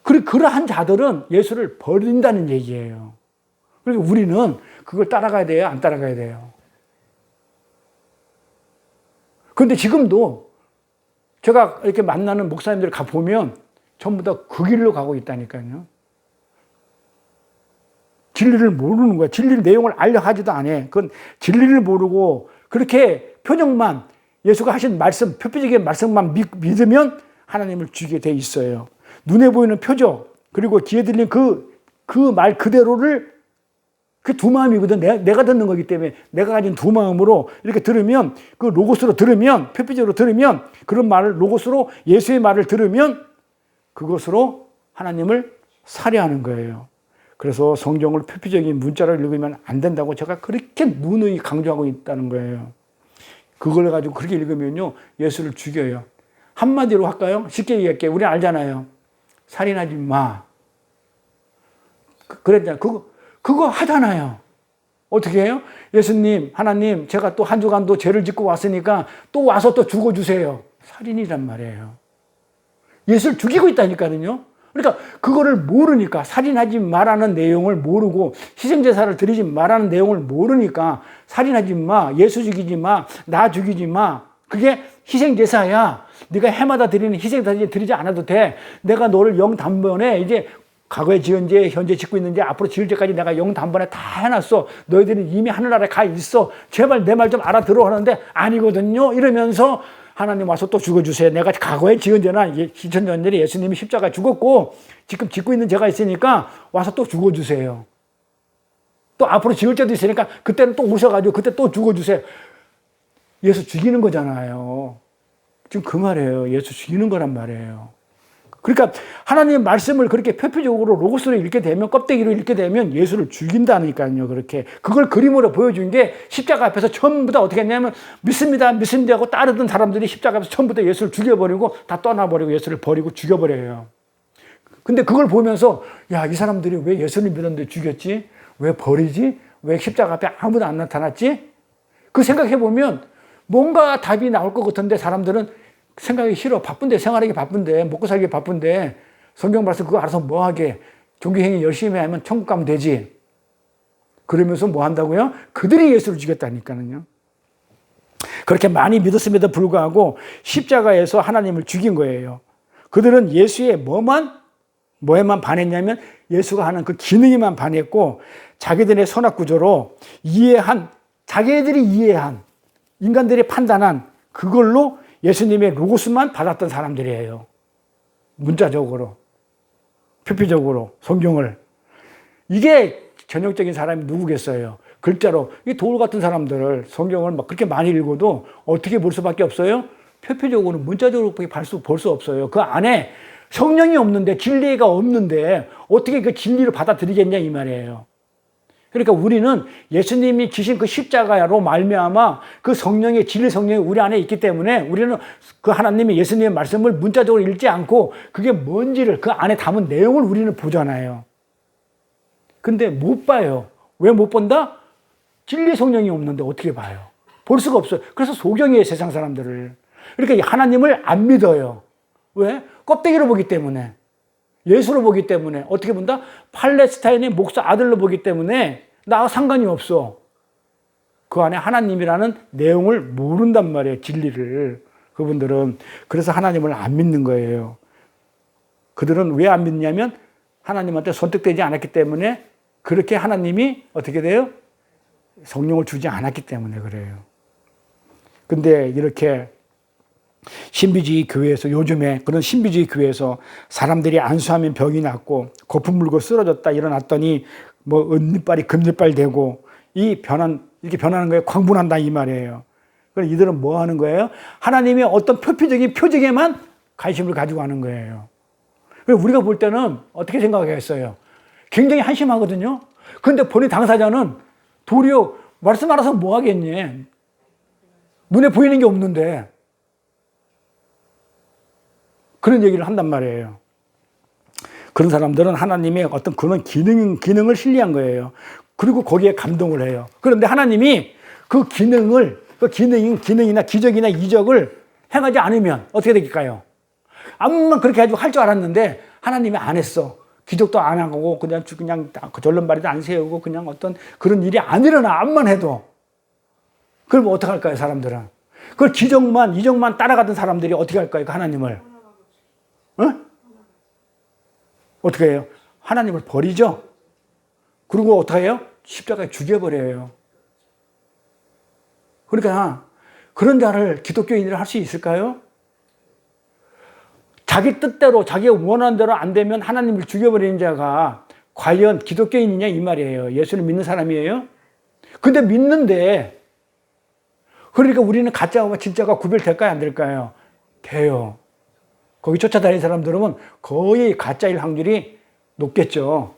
S1: 그러한 자들은 예수를 버린다는 얘기예요. 그래서 우리는 그걸 따라가야 돼요? 안 따라가야 돼요? 그런데 지금도 제가 이렇게 만나는 목사님들 가보면 전부 다 그 길로 가고 있다니까요. 진리를 모르는 거야. 진리 내용을 알려하지도 않아. 그건 진리를 모르고 그렇게 표적만, 예수가 하신 말씀, 표피적인 말씀만 믿으면 하나님을 죽이게 돼 있어요. 눈에 보이는 표적, 그리고 귀에 들린 그 말 그대로를, 그 두 마음이거든. 내가 듣는 거기 때문에 내가 가진 두 마음으로 이렇게 들으면, 그 로고스로 들으면, 표피적으로 들으면, 그런 말을 로고스로 예수의 말을 들으면 그것으로 하나님을 살해하는 거예요. 그래서 성경을 표피적인 문자를 읽으면 안 된다고 제가 그렇게 누누이 강조하고 있다는 거예요. 그걸 가지고 그렇게 읽으면요, 예수를 죽여요. 한마디로 할까요? 쉽게 얘기할게요. 우리 알잖아요. 살인하지 마. 그랬잖아요. 그거 하잖아요. 어떻게 해요? 예수님, 하나님, 제가 또 한 주간도 죄를 짓고 왔으니까 또 와서 또 죽어주세요. 살인이란 말이에요. 예수를 죽이고 있다니까요. 그러니까 그거를 모르니까, 살인하지 마라는 내용을 모르고 희생제사를 드리지 마라는 내용을 모르니까 살인하지 마, 예수 죽이지 마, 나 죽이지 마. 그게 희생제사야. 네가 해마다 드리는 희생제사 드리지 않아도 돼. 내가 너를 영단번에 이제 과거에 지은 죄, 현재 짓고 있는 죄, 앞으로 지을 죄까지 내가 영단번에 다 해놨어. 너희들은 이미 하늘나라에 가 있어. 제발 내 말 좀 알아들어 하는데 아니거든요. 이러면서 하나님 와서 또 죽어주세요. 내가 과거에 지은 죄나 2000년 전에 예수님이 십자가에 죽었고 지금 짓고 있는 죄가 있으니까 와서 또 죽어주세요. 또 앞으로 지을 죄도 있으니까 그때는 또 오셔가지고 그때 또 죽어주세요. 예수 죽이는 거잖아요. 지금 그 말이에요. 예수 죽이는 거란 말이에요. 그러니까 하나님의 말씀을 그렇게 표피적으로 로고스로 읽게 되면, 껍데기로 읽게 되면 예수를 죽인다니까요. 그렇게. 그걸 그림으로 보여준 게 십자가 앞에서 전부 다 어떻게 했냐면 믿습니다, 믿습니다 하고 따르던 사람들이 십자가 앞에서 전부 다 예수를 죽여버리고 다 떠나버리고 예수를 버리고 죽여버려요. 근데 그걸 보면서 야, 이 사람들이 왜 예수를 믿었는데 죽였지? 왜 버리지? 왜 십자가 앞에 아무도 안 나타났지? 그 생각해보면 뭔가 답이 나올 것 같은데 사람들은 생각하기 싫어. 바쁜데, 생활하기 바쁜데, 먹고 살기 바쁜데, 성경 말씀 그거 알아서 뭐 하게. 종교행위 열심히 하면 천국 가면 되지. 그러면서 뭐 한다고요? 그들이 예수를 죽였다니까요. 그렇게 많이 믿었음에도 불구하고 십자가에서 하나님을 죽인 거예요. 그들은 예수의 뭐에만 반했냐면 예수가 하는 그 기능에만 반했고 자기들의 선악 구조로 자기들이 이해한, 인간들이 판단한 그걸로 예수님의 로고스만 받았던 사람들이에요. 문자적으로, 표피적으로, 성경을. 이게 전형적인 사람이 누구겠어요? 글자로, 이 돌 같은 사람들을 성경을 막 그렇게 많이 읽어도 어떻게 볼 수밖에 없어요? 표피적으로, 문자적으로 볼 수 없어요. 그 안에 성령이 없는데, 진리가 없는데, 어떻게 그 진리를 받아들이겠냐, 이 말이에요. 그러니까 우리는 예수님이 지신 그 십자가로 말미암아 그 성령의 진리 성령이 우리 안에 있기 때문에 우리는 그 하나님의 예수님의 말씀을 문자적으로 읽지 않고 그게 뭔지를 그 안에 담은 내용을 우리는 보잖아요. 근데 못 봐요. 왜 못 본다? 진리 성령이 없는데 어떻게 봐요? 볼 수가 없어요. 그래서 소경이에요, 세상 사람들을. 그러니까 하나님을 안 믿어요. 왜? 껍데기로 보기 때문에. 예수로 보기 때문에. 어떻게 본다? 팔레스타인의 목사 아들로 보기 때문에 나와 상관이 없어. 그 안에 하나님이라는 내용을 모른단 말이에요. 진리를. 그분들은. 그래서 하나님을 안 믿는 거예요. 그들은 왜 안 믿냐면 하나님한테 선택되지 않았기 때문에 그렇게 하나님이 어떻게 돼요? 성령을 주지 않았기 때문에 그래요. 근데 이렇게 신비주의 교회에서 요즘에 그런 신비주의 교회에서 사람들이 안수하면 병이 낫고 거품 물고 쓰러졌다 일어났더니 뭐 은니빨이 금니빨 되고 이렇게 변하는 거예요. 광분한다 이 말이에요. 그럼 이들은 뭐 하는 거예요? 하나님의 어떤 표피적인 표적에만 관심을 가지고 하는 거예요. 우리가 볼 때는 어떻게 생각하겠어요? 굉장히 한심하거든요. 그런데 본인 당사자는 도리어 말씀 알아서 뭐 하겠니? 눈에 보이는 게 없는데. 그런 얘기를 한단 말이에요. 그런 사람들은 하나님의 어떤 그런 기능을 신뢰한 거예요. 그리고 거기에 감동을 해요. 그런데 하나님이 그 기능이나 기적이나 이적을 행하지 않으면 어떻게 될까요? 암만 그렇게 해가지고 할 줄 알았는데 하나님이 안 했어. 기적도 안 하고 그냥 절름발이도 안 세우고 그냥 어떤 그런 일이 안 일어나. 암만 해도. 그럼 어떡할까요, 사람들은? 그걸 이적만 따라가던 사람들이 어떻게 할까요, 그 하나님을? 어떻게 해요? 하나님을 버리죠? 그리고 어떻게 해요? 십자가에 죽여버려요. 그러니까 그런 자를 기독교인이라 할 수 있을까요? 자기 뜻대로 자기가 원하는 대로 안 되면 하나님을 죽여버리는 자가 과연 기독교인이냐 이 말이에요. 예수를 믿는 사람이에요? 근데 믿는데 그러니까 우리는 가짜와 진짜가 구별될까요? 안 될까요? 돼요. 거기 쫓아다니는 사람들은 거의 가짜일 확률이 높겠죠.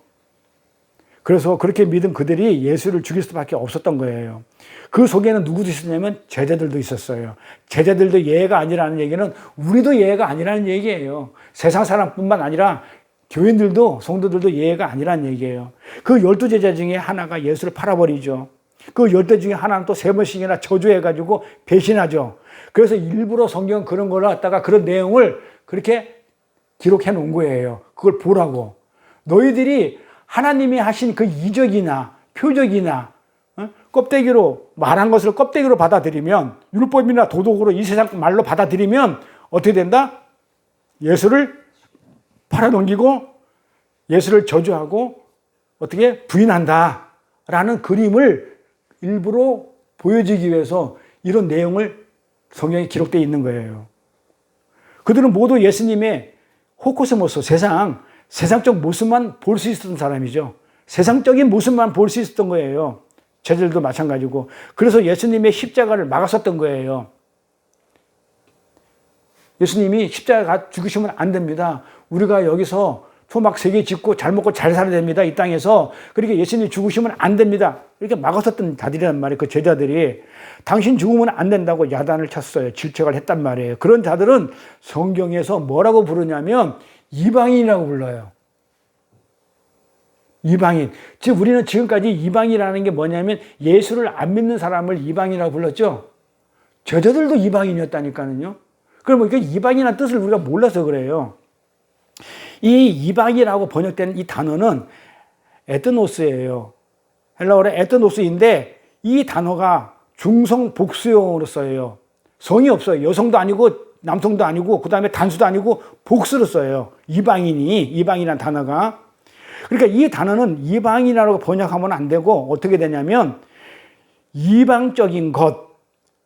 S1: 그래서 그렇게 믿은 그들이 예수를 죽일 수밖에 없었던 거예요. 그 속에는 누구도 있었냐면 제자들도 있었어요. 제자들도 예외가 아니라는 얘기는 우리도 예외가 아니라는 얘기예요. 세상 사람뿐만 아니라 교인들도 성도들도 예외가 아니라는 얘기예요. 그 12제자 중에 하나가 예수를 팔아버리죠. 그 10대 중에 하나는 또 3번씩이나 저주해가지고 배신하죠. 그래서 일부러 성경 그런 걸 갖다가 그런 내용을 그렇게 기록해 놓은 거예요. 그걸 보라고. 너희들이 하나님이 하신 그 이적이나 표적이나 껍데기로 말한 것을 껍데기로 받아들이면 율법이나 도덕으로 이 세상 말로 받아들이면 어떻게 된다? 예수를 팔아넘기고 예수를 저주하고 어떻게 부인한다 라는 그림을 일부러 보여주기 위해서 이런 내용을 성경에 기록되어 있는 거예요. 그들은 모두 예수님의 호코스모스, 세상적 모습만 볼 수 있었던 사람이죠. 세상적인 모습만 볼 수 있었던 거예요. 제자들도 마찬가지고. 그래서 예수님의 십자가를 막았었던 거예요. 예수님이 십자가 죽으시면 안 됩니다. 우리가 여기서 토막 3개 짓고 잘 먹고 잘 살아야 됩니다. 이 땅에서. 그러니까 예수님이 죽으시면 안 됩니다. 이렇게 막았었던 자들이란 말이에요. 그 제자들이. 당신 죽으면 안 된다고 야단을 쳤어요. 질책을 했단 말이에요. 그런 자들은 성경에서 뭐라고 부르냐면 이방인이라고 불러요. 이방인. 즉 우리는 지금까지 이방인이라는 게 뭐냐면 예수를 안 믿는 사람을 이방인이라고 불렀죠. 제자들도 이방인이었다니까요. 그러면 이게 이방인이라는 뜻을 우리가 몰라서 그래요. 이 이방이라고 번역되는 이 단어는 에트노스예요. 헬라어로 에트노스인데 이 단어가 중성 복수형으로 써요. 성이 없어요. 여성도 아니고 남성도 아니고 그 다음에 단수도 아니고 복수로 써요. 이방이라는 단어가. 그러니까 이 단어는 이방인이라고 번역하면 안 되고 어떻게 되냐면 이방적인 것,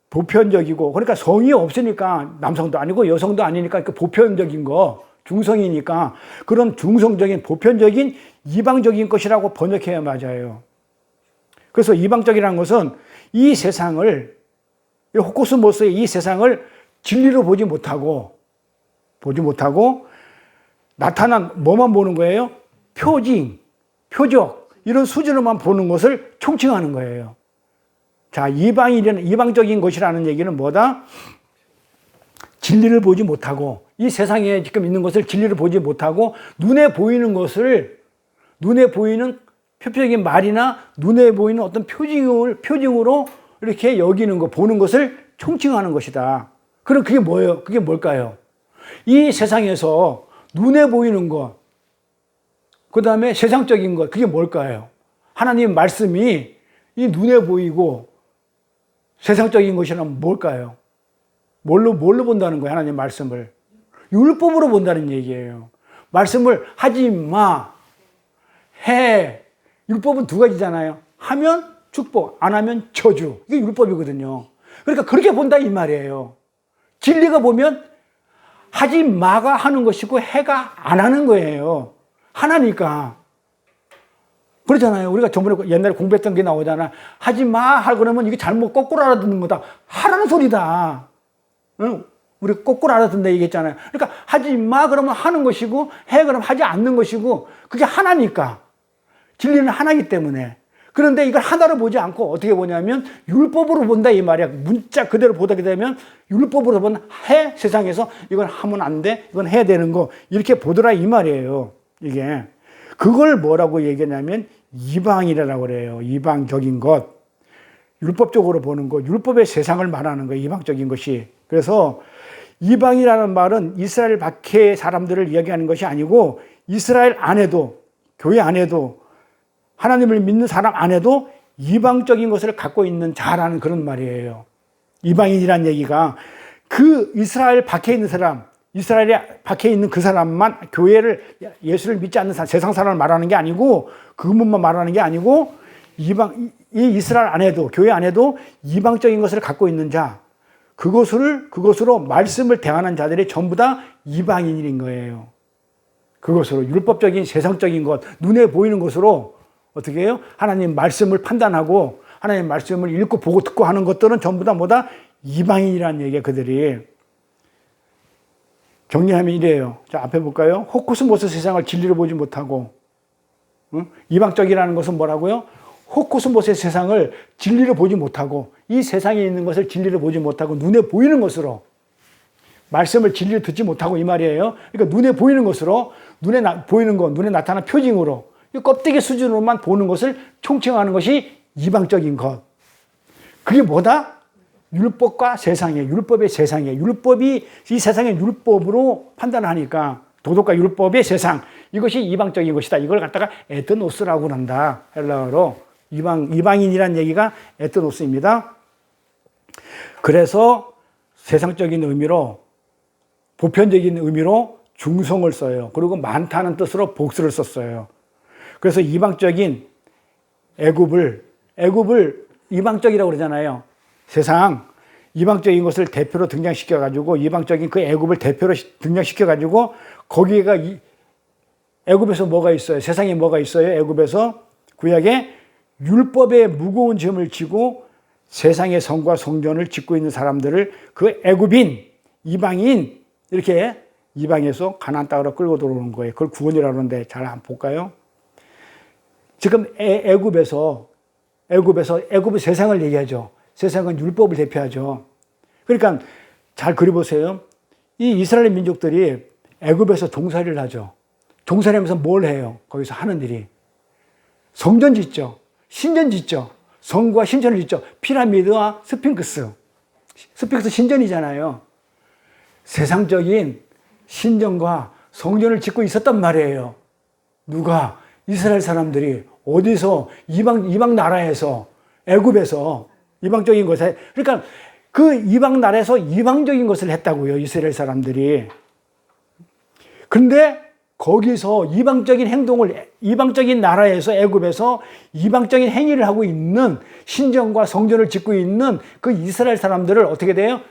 S1: 보편적이고 그러니까 성이 없으니까 남성도 아니고 여성도 아니니까 그 보편적인 거 중성이니까 그런 중성적인 보편적인 이방적인 것이라고 번역해야 맞아요. 그래서 이방적이라는 것은 이 세상을 호코스모스의 이 세상을 진리로 보지 못하고 나타난 뭐만 보는 거예요? 표징, 표적 이런 수준으로만 보는 것을 총칭하는 거예요. 자, 이방적인 것이라는 얘기는 뭐다? 진리를 보지 못하고 이 세상에 지금 있는 것을 진리를 보지 못하고 눈에 보이는 것을 눈에 보이는 표표적인 말이나 눈에 보이는 어떤 표징으로 이렇게 여기는 거 보는 것을 총칭하는 것이다. 그럼 그게 뭐예요? 그게 뭘까요? 이 세상에서 눈에 보이는 것, 그 다음에 세상적인 것, 그게 뭘까요? 하나님 말씀이 이 눈에 보이고 세상적인 것이라면 뭘까요? 뭘로 본다는 거예요? 하나님 말씀을. 율법으로 본다는 얘기예요. 말씀을 하지 마, 해. 율법은 2가지잖아요. 하면 축복, 안 하면 저주. 이게 율법이거든요. 그러니까 그렇게 본다 이 말이에요. 진리가 보면 하지 마가 하는 것이고 해가 안 하는 거예요. 하나니까. 그러잖아요. 우리가 저번에 옛날에 공부했던 게 나오잖아. 하지 마 하고 그러면 이게 잘못 거꾸로 알아듣는 거다. 하라는 소리다. 응? 우리 거꾸로 알아듣는다 얘기했잖아요. 그러니까 하지 마 그러면 하는 것이고 해 그러면 하지 않는 것이고 그게 하나니까. 진리는 하나이기 때문에. 그런데 이걸 하나로 보지 않고 어떻게 보냐면 율법으로 본다 이 말이야. 문자 그대로 보게 되면 율법으로 보면 해 세상에서 이건 하면 안 돼. 이건 해야 되는 거. 이렇게 보더라 이 말이에요. 이게. 그걸 뭐라고 얘기하냐면 이방이라고 그래요. 이방적인 것. 율법적으로 보는 것. 율법의 세상을 말하는 거예요. 이방적인 것이. 그래서 이방이라는 말은 이스라엘 밖의 사람들을 이야기하는 것이 아니고 이스라엘 안에도 교회 안에도 하나님을 믿는 사람 안에도 이방적인 것을 갖고 있는 자라는 그런 말이에요. 이방인이라는 얘기가 그 이스라엘 밖에 있는 사람, 이스라엘 밖에 있는 그 사람만 교회를 예수를 믿지 않는 사람, 세상 사람을 말하는 게 아니고 그분만 말하는 게 아니고 이 이스라엘 안에도 교회 안에도 이방적인 것을 갖고 있는 자 그것으로 말씀을 대하는 자들이 전부 다 이방인인 거예요. 그것으로 율법적인 세상적인 것 눈에 보이는 것으로 어떻게 해요? 하나님 말씀을 판단하고 하나님 말씀을 읽고 보고 듣고 하는 것들은 전부 다 뭐다? 이방인이라는 얘기예요. 그들이. 정리하면 이래요. 자, 앞에 볼까요? 호코스모스 세상을 진리로 보지 못하고 이방적이라는 것은 뭐라고요? 호코스모스의 세상을 진리로 보지 못하고 이 세상에 있는 것을 진리로 보지 못하고 눈에 보이는 것으로 말씀을 진리로 듣지 못하고 이 말이에요. 그러니까 눈에 보이는 것으로 눈에 보이는 것, 눈에 나타나는 표징으로 이 껍데기 수준으로만 보는 것을 총칭하는 것이 이방적인 것. 그게 뭐다? 율법과 세상이에요. 율법의 세상이에요. 율법이 이 세상의 율법으로 판단하니까 도덕과 율법의 세상 이것이 이방적인 것이다. 이걸 갖다가 에트노스라고 한다. 헬라어로 이방인이라는 얘기가 에트노스입니다. 그래서 세상적인 의미로 보편적인 의미로 중성을 써요. 그리고 많다는 뜻으로 복수를 썼어요. 그래서 이방적인 애굽을 이방적이라고 그러잖아요. 세상 이방적인 것을 대표로 등장시켜 가지고 이방적인 그 애굽을 대표로 등장시켜 가지고 거기가 애굽에서 뭐가 있어요? 세상에 뭐가 있어요? 애굽에서 구약에 율법의 무거운 짐을 지고 세상의 성과 성전을 짓고 있는 사람들을 그 애굽인 이방인 이렇게 이방에서 가나안 땅으로 끌고 들어오는 거예요. 그걸 구원이라고 하는데 잘 한번 볼까요? 지금 애굽에서 세상을 얘기하죠. 세상은 율법을 대표하죠. 그러니까 잘 그려보세요. 이 이스라엘 민족들이 애굽에서 종살이를 하죠. 종살이하면서 뭘 해요? 거기서 하는 일이 성전 짓죠. 신전 짓죠. 성과 신전을 짓죠. 피라미드와 스핑크스. 스핑크스 신전이잖아요. 세상적인 신전과 성전을 짓고 있었단 말이에요. 누가? 이스라엘 사람들이 어디서 이방 나라에서 애굽에서 이방적인 것에 그러니까 그 이방 나라에서 이방적인 것을 했다고요. 이스라엘 사람들이. 근데 거기서 이방적인 나라에서 애굽에서 이방적인 행위를 하고 있는 신전과 성전을 짓고 있는 그 이스라엘 사람들을 어떻게 돼요?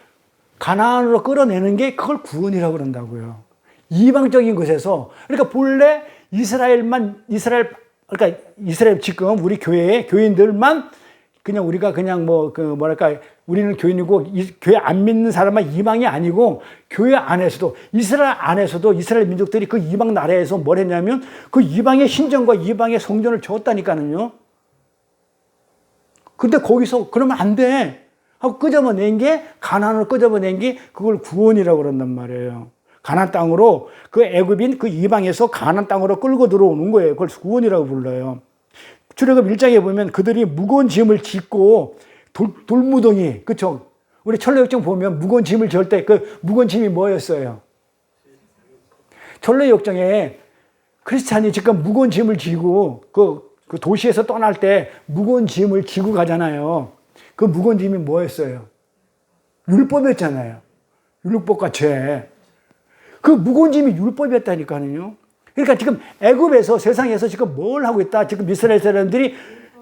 S1: 가나안으로 끌어내는 게 그걸 구원이라고 그런다고요. 이방적인 것에서 그러니까 본래 이스라엘 지금 우리 교회의 교인들만 그냥 우리가 그냥 우리는 교인이고 교회 안 믿는 사람만 이방이 아니고 교회 안에서도 이스라엘 민족들이 그 이방 나라에서 뭘 했냐면 그 이방의 신전과 이방의 성전을 줬다니까요. 근데 거기서 그러면 안 돼 하고 끄집어낸 게 가나안으로 끄집어낸 게 그걸 구원이라고 그런단 말이에요. 가나안 땅으로 그 애굽인 그 이방에서 가나안 땅으로 끌고 들어오는 거예요. 그걸 구원이라고 불러요. 출애굽 1장에 보면 그들이 무거운 짐을 짓고 돌무덩이, 그쵸? 우리 철로역정 보면 무거운 짐을 질 때 그 무거운 짐이 뭐였어요? 철로역정에 크리스찬이 지금 무거운 짐을 지고 그 도시에서 떠날 때 무거운 짐을 지고 가잖아요. 그 무거운 짐이 뭐였어요? 율법이었잖아요. 율법과 죄. 그 무거운 짐이 율법이었다니까요. 그러니까 지금 애굽에서 세상에서 지금 뭘 하고 있다? 지금 이스라엘 사람들이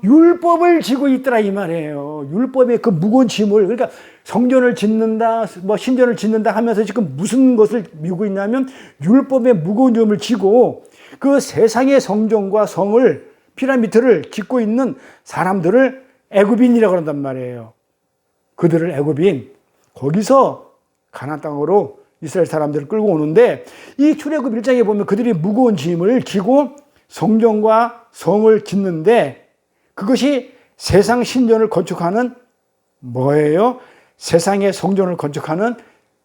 S1: 율법을 지고 있더라 이 말이에요. 율법의 그 무거운 짐을 그러니까 성전을 짓는다, 신전을 짓는다 하면서 지금 무슨 것을 미고 있냐면 율법의 무거운 짐을 지고 그 세상의 성전과 성을 피라미드를 짓고 있는 사람들을 애굽인이라고 그런단 말이에요. 그들을 애굽인 거기서 가나안 땅으로 이스라엘 사람들을 끌고 오는데 이 출애굽 1장에 보면 그들이 무거운 짐을 지고 성전과 성을 짓는데 그것이 세상 신전을 건축하는 뭐예요? 세상의 성전을 건축하는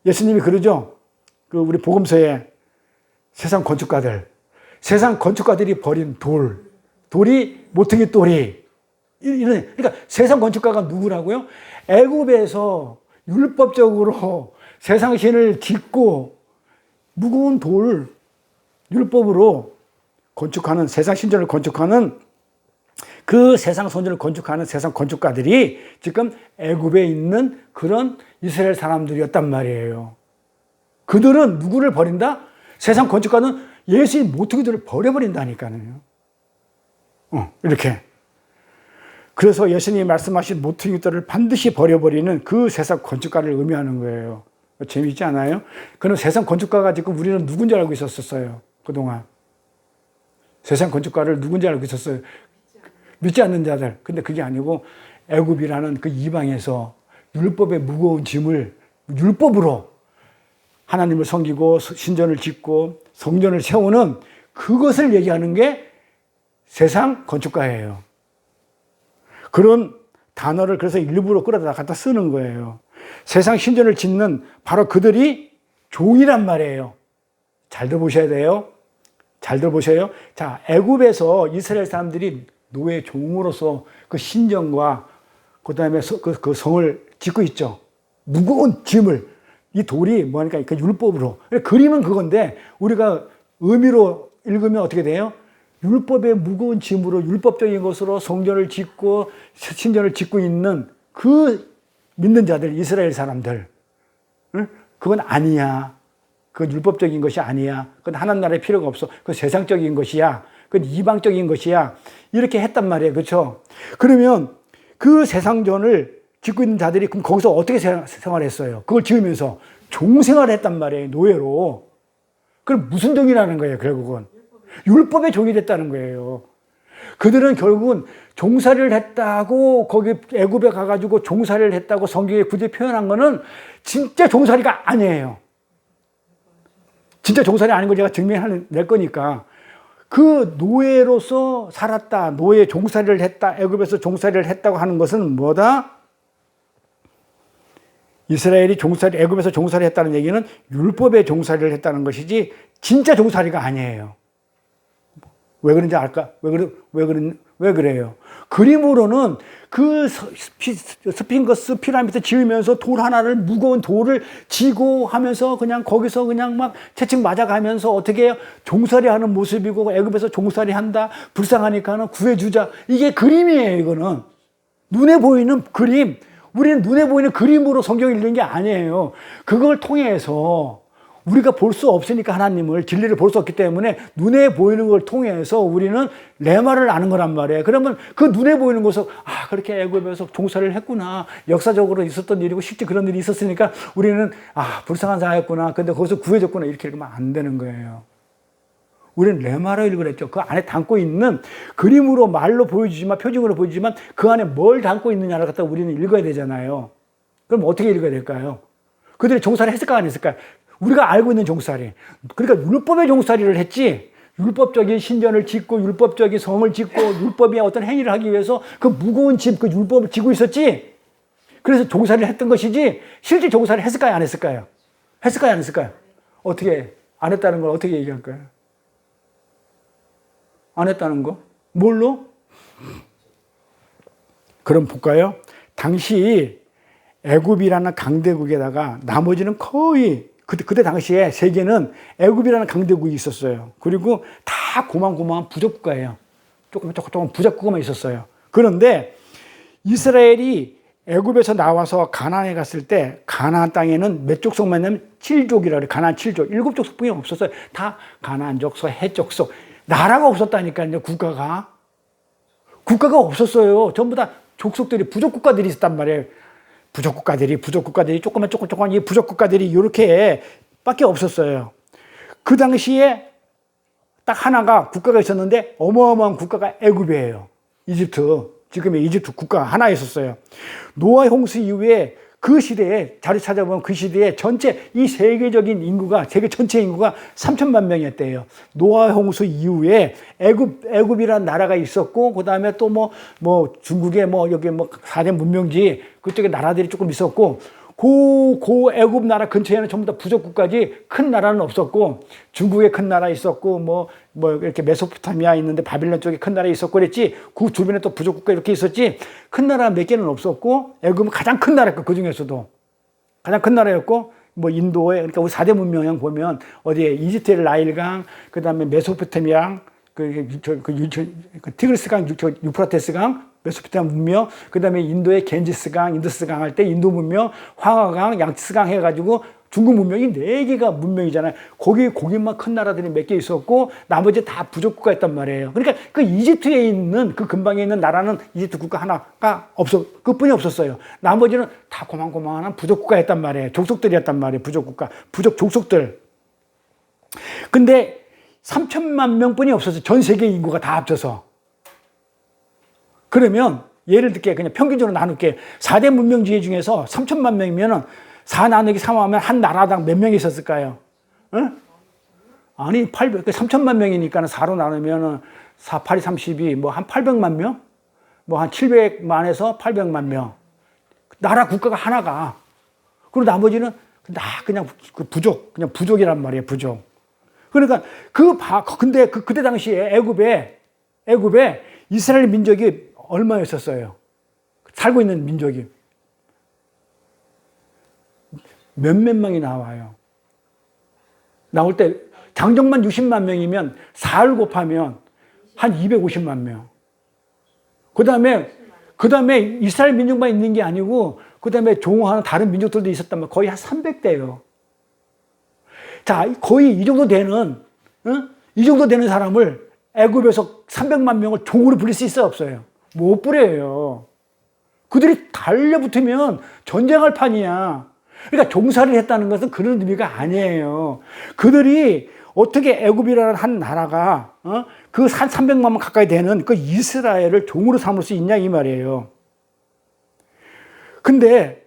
S1: 예수님이 그러죠. 그 우리 복음서에 세상 건축가들이 버린 돌이 모퉁이 돌이 그러니까 세상 건축가가 누구라고요? 애굽에서 율법적으로 세상 신을 짓고 무거운 돌 율법으로 건축하는 세상 신전을 건축하는 그 세상 성전을 건축하는 세상 건축가들이 지금 애굽에 있는 그런 이스라엘 사람들이었단 말이에요. 그들은 누구를 버린다? 세상 건축가는 예수의 모퉁이들을 버려버린다니까요. 이렇게. 그래서 예수님이 말씀하신 모퉁이들을 반드시 버려버리는 그 세상 건축가를 의미하는 거예요. 재미있지 않아요? 그럼 세상 건축가가 지금 우리는 누군지 알고 있었어요. 그동안. 세상 건축가를 누군지 알고 있었어요. 믿지 않는 자들. 근데 그게 아니고 애굽이라는 그 이방에서 율법의 무거운 짐을 율법으로 하나님을 섬기고 신전을 짓고 성전을 세우는 그것을 얘기하는 게 세상 건축가예요. 그런 단어를 그래서 일부러 끌어다 갖다 쓰는 거예요. 세상 신전을 짓는 바로 그들이 종이란 말이에요. 잘 들어보셔야 돼요. 잘 들어보셔요. 자, 애굽에서 이스라엘 사람들이 노예 종으로서 그 신전과 그다음에 그 성을 짓고 있죠. 무거운 짐을 이 돌이 뭐니까 그 율법으로 그림은 그건데 우리가 의미로 읽으면 어떻게 돼요? 율법의 무거운 짐으로 율법적인 것으로 성전을 짓고 신전을 짓고 있는 그 믿는 자들 이스라엘 사람들 그건 아니야. 그건 율법적인 것이 아니야. 그건 하나님 나라에 필요가 없어. 그건 세상적인 것이야. 그건 이방적인 것이야. 이렇게 했단 말이에요. 그렇죠? 그러면 그 세상전을 짓고 있는 자들이 그럼 거기서 어떻게 생활했어요? 그걸 지으면서 종생활을 했단 말이에요. 노예로. 그럼 무슨 종이라는 거예요? 결국은. 율법의 종이 됐다는 거예요. 그들은 결국은 종살이를 했다고 거기 애굽에 가가지고 종살이를 했다고 성경에 굳이 표현한 거는 진짜 종살이가 아니에요. 진짜 종살이 아닌 걸 제가 증명해낼 거니까. 그 노예로서 살았다, 노예 종살이를 했다, 애굽에서 종살이를 했다고 하는 것은 뭐다? 이스라엘이 애굽에서 종살이 했다는 얘기는 율법의 종살이를 했다는 것이지 진짜 종살이가 아니에요. 왜 그런지 알까? 왜 그래요? 그림으로는 그 스핑크스 피라미드 지으면서 돌 하나를, 무거운 돌을 지고 하면서 그냥 거기서 그냥 막 채찍 맞아가면서 어떻게 해요? 종살이 하는 모습이고, 애굽에서 종살이 한다, 불쌍하니까는 구해주자. 이게 그림이에요, 이거는. 눈에 보이는 그림. 우리는 눈에 보이는 그림으로 성경을 읽는 게 아니에요. 그걸 통해서 우리가 볼 수 없으니까 하나님을, 진리를 볼 수 없기 때문에 눈에 보이는 걸 통해서 우리는 레마를 아는 거란 말이에요. 그러면 그 눈에 보이는 것을, 아, 그렇게 애굽에서 종살이를 했구나. 역사적으로 있었던 일이고 실제 그런 일이 있었으니까 우리는, 아, 불쌍한 자였구나. 근데 거기서 구해줬구나. 이렇게 읽으면 안 되는 거예요. 우리는 레마로 읽으랬죠. 그 안에 담고 있는, 그림으로 말로 보여주지만, 표징으로 보여주지만 그 안에 뭘 담고 있느냐를 갖다 우리는 읽어야 되잖아요. 그럼 어떻게 읽어야 될까요? 그들이 종살이 했을까 안 했을까? 우리가 알고 있는 종살이. 그러니까 율법의 종살이를 했지, 율법적인 신전을 짓고 율법적인 성을 짓고 율법의 어떤 행위를 하기 위해서 그 무거운 짐, 그 율법을 지고 있었지. 그래서 종살이를 했던 것이지, 실제 종살이를 했을까요 안 했을까요? 했을까요 안 했을까요? 어떻게, 안 했다는 걸 어떻게 얘기할까요? 안 했다는 거? 뭘로? 그럼 볼까요? 당시 애굽이라는 강대국에다가 나머지는 거의, 그때 당시에 세계는 애굽이라는 강대국이 있었어요. 그리고 다 고만고만한 부족국가예요. 조금 부족국가만 있었어요. 그런데 이스라엘이 애굽에서 나와서 가나안에 갔을 때, 가나안 땅에는 몇 족속만 냐면 7족이라 그래요. 가나안 7족. 7족속뿐이 없었어요. 다 가나안 족속, 헷 족속. 나라가 없었다니까요. 국가가 없었어요. 전부 다 족속들이, 부족국가들이 있었단 말이에요. 부족국가들이 조그만 이 부족국가들이 이렇게 밖에 없었어요. 그 당시에 딱 하나가 국가가 있었는데 어마어마한 국가가 애굽이에요. 이집트. 지금의 이집트 국가가 하나 있었어요. 노아 홍수 이후에 그 시대에, 자료 찾아보면 그 시대에 전체, 이 세계적인 인구가, 세계 전체 인구가 3천만 명이었대요. 노아 홍수 이후에 애굽이라는 나라가 있었고, 그 다음에 또 중국에 여기 4대 문명지, 그쪽에 나라들이 조금 있었고, 애굽 나라 근처에는 전부 다 부족국가지, 큰 나라는 없었고, 중국에 큰 나라 있었고, 이렇게 메소포타미아 있는데 바빌론 쪽에 큰 나라 있었고 그랬지, 그 주변에 또 부족국가 이렇게 있었지, 큰 나라 몇 개는 없었고, 애굽은 가장 큰 나라였고, 그 중에서도. 가장 큰 나라였고, 인도에, 그러니까 우리 4대 문명형 보면, 어디에, 이집트의 나일강, 그 다음에 메소포타미아, 티그리스강, 유프라테스강, 메소포타미아 문명, 그 다음에 인도의 겐지스강, 인더스강 할 때 인도 문명, 황하강, 양치스강 해가지고 중국 문명이 4개가 문명이잖아요. 거기만 큰 나라들이 몇 개 있었고, 나머지 다 부족국가였단 말이에요. 그러니까 그 이집트에 있는, 그 근방에 있는 나라는 이집트 국가 하나가 그뿐이 없었어요. 나머지는 다 고만고만한 부족국가였단 말이에요. 족속들이었단 말이에요. 부족국가, 족속들. 근데 3천만 명뿐이 없었어요. 전 세계 인구가 다 합쳐서. 그러면 예를 들게, 그냥 평균적으로 나눌게. 4대 문명주의 중에서 3천만 명이면 4 나누기 3 하면 한 나라당 몇 명이 있었을까요? 응? 아니, 3천만 명이니까 4로 나누면 4, 8이 32, 한 800만 명? 한 700만에서 800만 명. 나라 국가가 하나가. 그리고 나머지는 그냥 그냥 부족이란 말이에요, 부족. 그러니까 근데 그때 당시에 애굽에 이스라엘 민족이 얼마였었어요? 살고 있는 민족이. 몇몇 명이 나와요. 나올 때 장정만 60만 명이면 4를 곱하면 한 250만 명. 그 다음에 이스라엘 민족만 있는 게 아니고, 그 다음에 종호하는 다른 민족들도 있었단 말이에요. 거의 한 300대예요. 자, 거의 이 정도 되는 사람을 애굽에서 300만 명을 종으로 부릴 수 있어요, 없어요? 못 부려요. 그들이 달려붙으면 전쟁할 판이야. 그러니까 종살이를 했다는 것은 그런 의미가 아니에요. 그들이 어떻게 애굽이라는 한 나라가 그 300만 명 가까이 되는 그 이스라엘을 종으로 삼을 수 있냐 이 말이에요. 근데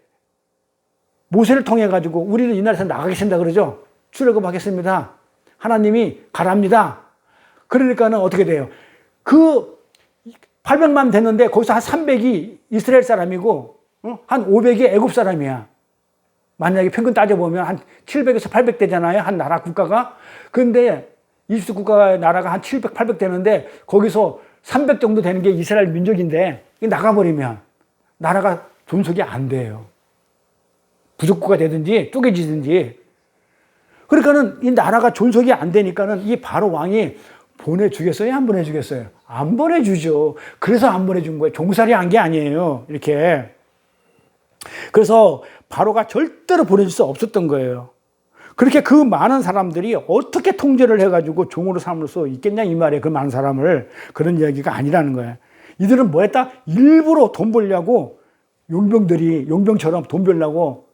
S1: 모세를 통해 가지고 우리는 이 나라에서 나가겠습니다 그러죠. 출애굽하겠습니다. 하나님이 가랍니다. 그러니까는 어떻게 돼요? 그 800만 됐는데 거기서 한 300이 이스라엘 사람이고 한 500이 애굽 사람이야. 만약에 평균 따져보면 한 700에서 800 되잖아요. 한 나라 국가가. 근데 이집트 국가의 나라가 한 700, 800 되는데 거기서 300 정도 되는 게 이스라엘 민족인데 나가버리면 나라가 존속이 안 돼요. 부족국가 되든지 쪼개지든지. 그러니까는 이 나라가 존속이 안 되니까는 이 바로 왕이 보내주겠어요? 안 보내주겠어요? 안 보내주죠. 그래서 안 보내준 거예요. 종살이 한 게 아니에요. 이렇게. 그래서 바로가 절대로 보내줄 수 없었던 거예요. 그렇게 그 많은 사람들이 어떻게 통제를 해가지고 종으로 삼을 수 있겠냐 이 말이에요. 그 많은 사람을. 그런 이야기가 아니라는 거예요. 이들은 뭐 했다? 일부러 돈 벌려고 용병처럼 돈 벌려고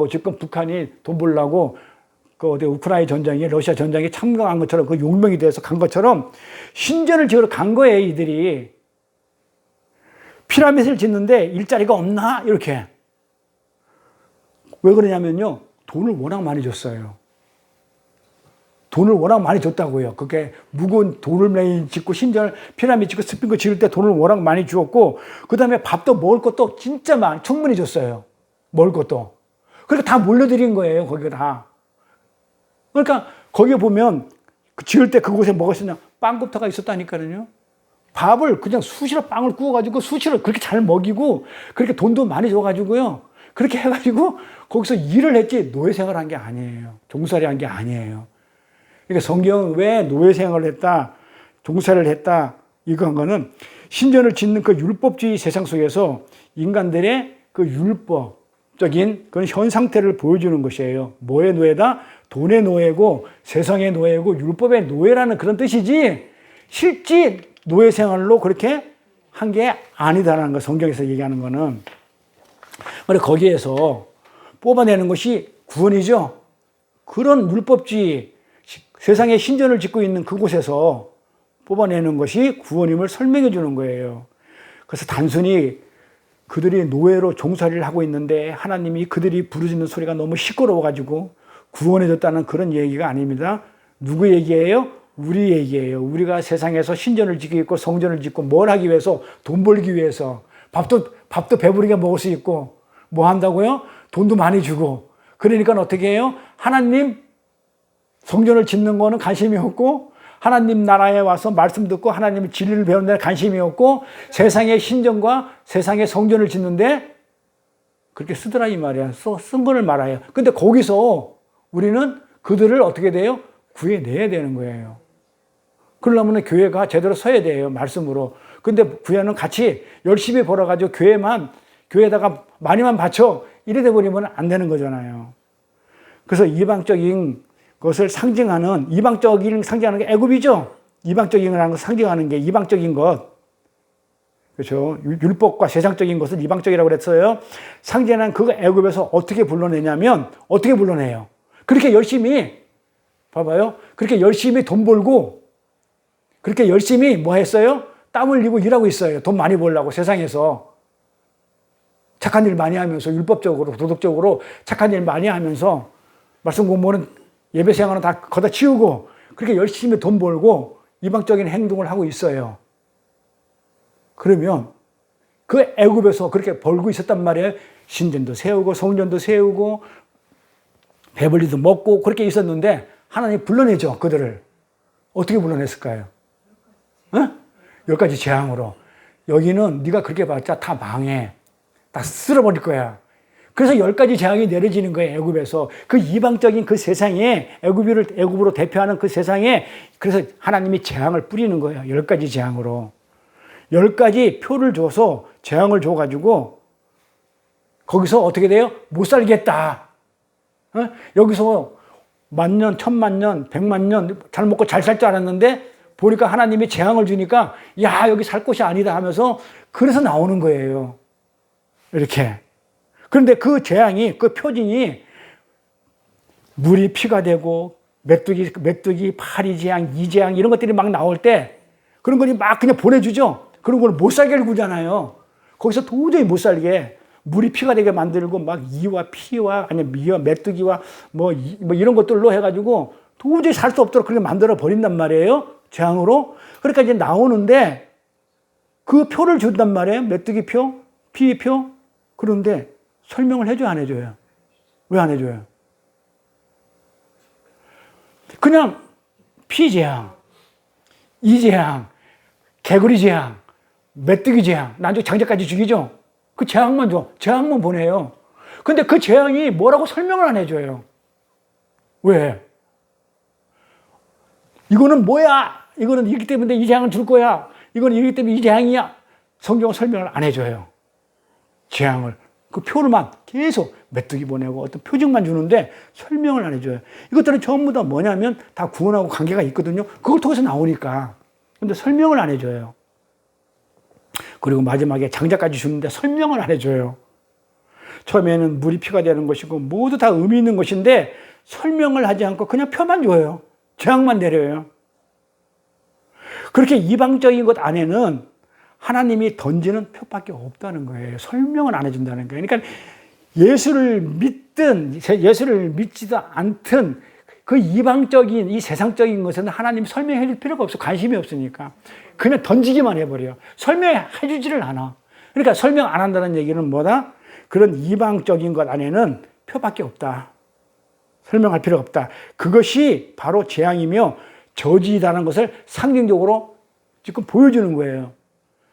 S1: 지금 북한이 돈 벌려고 그 어디 우크라이나 전쟁에 러시아 전쟁에 참가한 것처럼 그 용병이 돼서 간 것처럼 신전을 지으러 간 거예요. 이들이. 피라미드를 짓는데 일자리가 없나? 이렇게. 왜 그러냐면요. 돈을 워낙 많이 줬어요. 돈을 워낙 많이 줬다고요. 그게 무거운 돌을 많이 짓고 신전을 피라미드 짓고 스핑크 지을 때 돈을 워낙 많이 주었고 그 다음에 밥도 먹을 것도 진짜 충분히 줬어요. 먹을 것도. 그러니까 다 몰려드린 거예요. 거기가 다. 그러니까 거기에 보면 지을 때 그곳에 뭐가 있었냐. 빵부터가 있었다니까요. 밥을 그냥 수시로 빵을 구워가지고 수시로 그렇게 잘 먹이고 그렇게 돈도 많이 줘가지고요. 그렇게 해가지고 거기서 일을 했지 노예 생활을 한 게 아니에요. 종살이 한 게 아니에요. 그러니까 성경은 왜 노예 생활을 했다, 종살이를 했다, 이거 한 거는 신전을 짓는 그 율법주의 세상 속에서 인간들의 그 율법적인 그런 현 상태를 보여주는 것이에요. 뭐의 노예다? 돈의 노예고 세상의 노예고 율법의 노예라는 그런 뜻이지 실제 노예 생활로 그렇게 한 게 아니다라는 거 성경에서 얘기하는 거는. 그래서 거기에서 뽑아내는 것이 구원이죠. 그런 율법주의 세상에 신전을 짓고 있는 그곳에서 뽑아내는 것이 구원임을 설명해 주는 거예요. 그래서 단순히 그들이 노예로 종살이를 하고 있는데 하나님이 그들이 부르짖는 소리가 너무 시끄러워가지고 구원해 줬다는 그런 얘기가 아닙니다. 누구 얘기예요? 우리 얘기예요. 우리가 세상에서 신전을 짓고 있고 성전을 짓고 뭘 하기 위해서? 돈 벌기 위해서. 밥도 배부르게 먹을 수 있고 뭐 한다고요? 돈도 많이 주고. 그러니까 어떻게 해요? 하나님 성전을 짓는 거는 관심이 없고 하나님 나라에 와서 말씀 듣고 하나님의 진리를 배우는 데 관심이 없고 세상의 신전과 세상의 성전을 짓는데 그렇게 쓰더라 이 말이야. 쓴 거를 말아요. 근데 거기서 우리는 그들을 어떻게 돼요? 구해내야 되는 거예요. 그러려면 교회가 제대로 서야 돼요. 말씀으로. 근데 구해는 같이 열심히 벌어가지고 교회에다가 많이만 바쳐 이래 돼버리면 안 되는 거잖아요. 그래서 이방적인 것을 상징하는 게 애굽이죠. 이방적인 걸 상징하는 게 이방적인 것. 그렇죠. 율법과 세상적인 것을 이방적이라고 그랬어요. 상징하는 그 애굽에서 어떻게 불러내냐면 어떻게 불러내요? 그렇게 열심히 봐봐요. 그렇게 열심히 돈 벌고 그렇게 열심히 뭐 했어요? 땀 흘리고 일하고 있어요. 돈 많이 벌려고 세상에서. 착한 일 많이 하면서 율법적으로 도덕적으로 착한 일 많이 하면서 말씀 공부는 예배 생활은 다 거다 치우고 그렇게 열심히 돈 벌고 이방적인 행동을 하고 있어요. 그러면 그 애굽에서 그렇게 벌고 있었단 말이에요. 신전도 세우고 성전도 세우고 배불리도 먹고 그렇게 있었는데 하나님 불러내죠. 그들을. 어떻게 불러냈을까요? 10가지 재앙으로. 여기는 네가 그렇게 봤자 다 망해. 다 쓸어버릴 거야. 그래서 10가지 재앙이 내려지는 거예요. 애굽에서. 그 이방적인 그 세상에 애굽으로 대표하는 그 세상에 그래서 하나님이 재앙을 뿌리는 거예요. 10가지 재앙으로. 10가지 표를 줘서 재앙을 줘가지고 거기서 어떻게 돼요? 못 살겠다. 여기서 10,000년, 10,000년, 100,000년 잘 먹고 잘 살 줄 알았는데 보니까 하나님이 재앙을 주니까 야 여기 살 곳이 아니다 하면서 그래서 나오는 거예요. 이렇게. 그런데 그 재앙이 그 표징이 물이 피가 되고 메뚜기 파리 재앙, 이 재앙 이런 것들이 막 나올 때 그런 거니 막 그냥 보내주죠. 그런 걸 못 살게 구잖아요. 거기서 도저히 못 살게 물이 피가 되게 만들고 막 이와 피와 아니 미와 메뚜기와 뭐 이런 것들로 해가지고 도저히 살 수 없도록 그렇게 만들어 버린단 말이에요. 재앙으로. 그러니까 이제 나오는데 그 표를 준단 말이에요. 메뚜기 표, 피 표. 그런데 설명을 해줘요, 안 해줘요? 왜 안 해줘요? 그냥 피 재앙, 이 재앙, 개구리 재앙, 메뚜기 재앙, 나중에 장자까지 죽이죠? 그 재앙만 줘. 재앙만 보내요. 근데 그 재앙이 뭐라고 설명을 안 해줘요. 왜? 이거는 뭐야? 이거는 이기 때문에 이 재앙을 줄 거야. 이거는 이기 때문에 이 재앙이야. 성경은 설명을 안 해줘요. 재앙을. 그 표를만 계속 메뚜기 보내고 어떤 표징만 주는데 설명을 안 해줘요. 이것들은 전부 다 뭐냐면 다 구원하고 관계가 있거든요. 그걸 통해서 나오니까. 근데 설명을 안 해줘요. 그리고 마지막에 장자까지 주는데 설명을 안 해줘요. 처음에는 물이 피가 되는 것이고 모두 다 의미 있는 것인데 설명을 하지 않고 그냥 표만 줘요. 재앙만 내려요. 그렇게 이방적인 것 안에는 하나님이 던지는 표밖에 없다는 거예요. 설명을 안 해준다는 거예요. 그러니까 예수를 믿든 예수를 믿지도 않든 그 이방적인 이 세상적인 것은 하나님 설명해 줄 필요가 없어. 관심이 없으니까. 그냥 던지기만 해버려요. 설명해 주지를 않아. 그러니까 설명 안 한다는 얘기는 뭐다? 그런 이방적인 것 안에는 표밖에 없다. 설명할 필요가 없다. 그것이 바로 재앙이며 저주이다는 것을 상징적으로 지금 보여주는 거예요.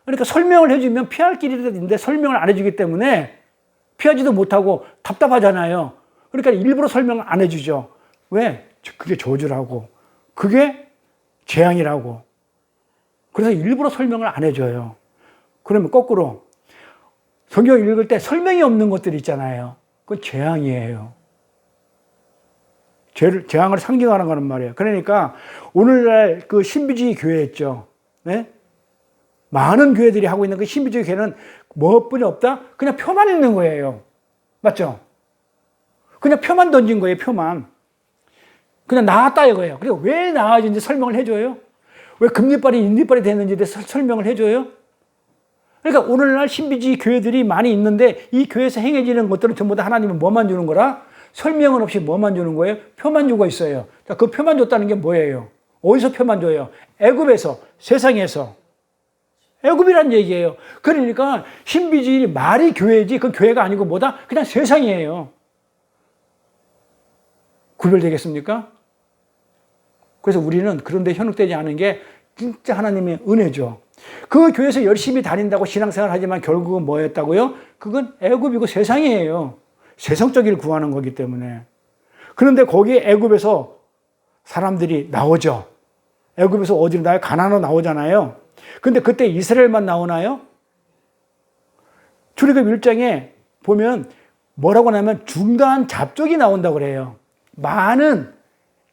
S1: 그러니까 설명을 해주면 피할 길이 있는데 설명을 안 해주기 때문에 피하지도 못하고 답답하잖아요. 그러니까 일부러 설명을 안 해주죠. 왜? 그게 저주라고. 그게 재앙이라고. 그래서 일부러 설명을 안 해줘요. 그러면 거꾸로 성경 읽을 때 설명이 없는 것들이 있잖아요. 그건 재앙이에요. 재앙을 상징하는 거란 말이에요. 그러니까 오늘날 그 신비주의 교회 있죠. 네? 많은 교회들이 하고 있는 그 신비주의 교회는 뭐뿐이 없다? 그냥 표만 있는 거예요. 맞죠? 그냥 표만 던진 거예요, 표만. 그냥 나았다 이거예요. 그리고 왜 나아진지 설명을 해줘요? 왜 금리빨이 인리빨이 됐는지에 대해서 설명을 해줘요? 그러니까 오늘날 신비주의 교회들이 많이 있는데 이 교회에서 행해지는 것들은 전부 다 하나님은 뭐만 주는 거라? 설명은 없이 뭐만 주는 거예요? 표만 주고 있어요. 그 표만 줬다는 게 뭐예요? 어디서 표만 줘요? 애굽에서, 세상에서. 애굽이란 얘기예요. 그러니까 신비주의 말이 교회지 그 교회가 아니고 뭐다? 그냥 세상이에요. 구별되겠습니까? 그래서 우리는 그런데 현혹되지 않은 게 진짜 하나님의 은혜죠. 그 교회에서 열심히 다닌다고 신앙생활 하지만 결국은 뭐였다고요? 그건 애굽이고 세상이에요. 세상적인 구하는 거기 때문에. 그런데 거기 애굽에서 사람들이 나오죠. 애굽에서 어디로 나와요? 가나안으로 나오잖아요. 근데 그때 이스라엘만 나오나요? 출애굽 1장에 보면 뭐라고 하냐면 중다한 잡족이 나온다고 그래요. 많은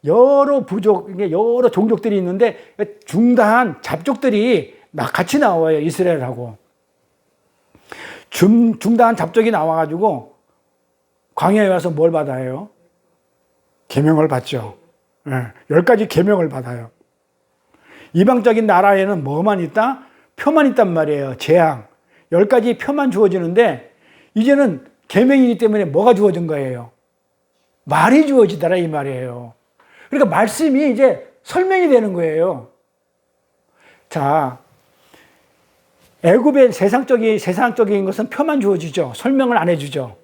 S1: 여러 부족, 여러 종족들이 있는데 중다한 잡족들이 같이 나와요. 이스라엘하고. 중다한 잡족이 나와가지고 광야에 와서 뭘 받아요? 계명을 받죠. 10가지 계명을 받아요. 이방적인 나라에는 뭐만 있다? 표만 있단 말이에요. 재앙. 10가지 표만 주어지는데 이제는 계명이기 때문에 뭐가 주어진 거예요? 말이 주어지더라 이 말이에요. 그러니까 말씀이 이제 설명이 되는 거예요. 자, 애굽의 세상적인 것은 표만 주어지죠. 설명을 안 해주죠.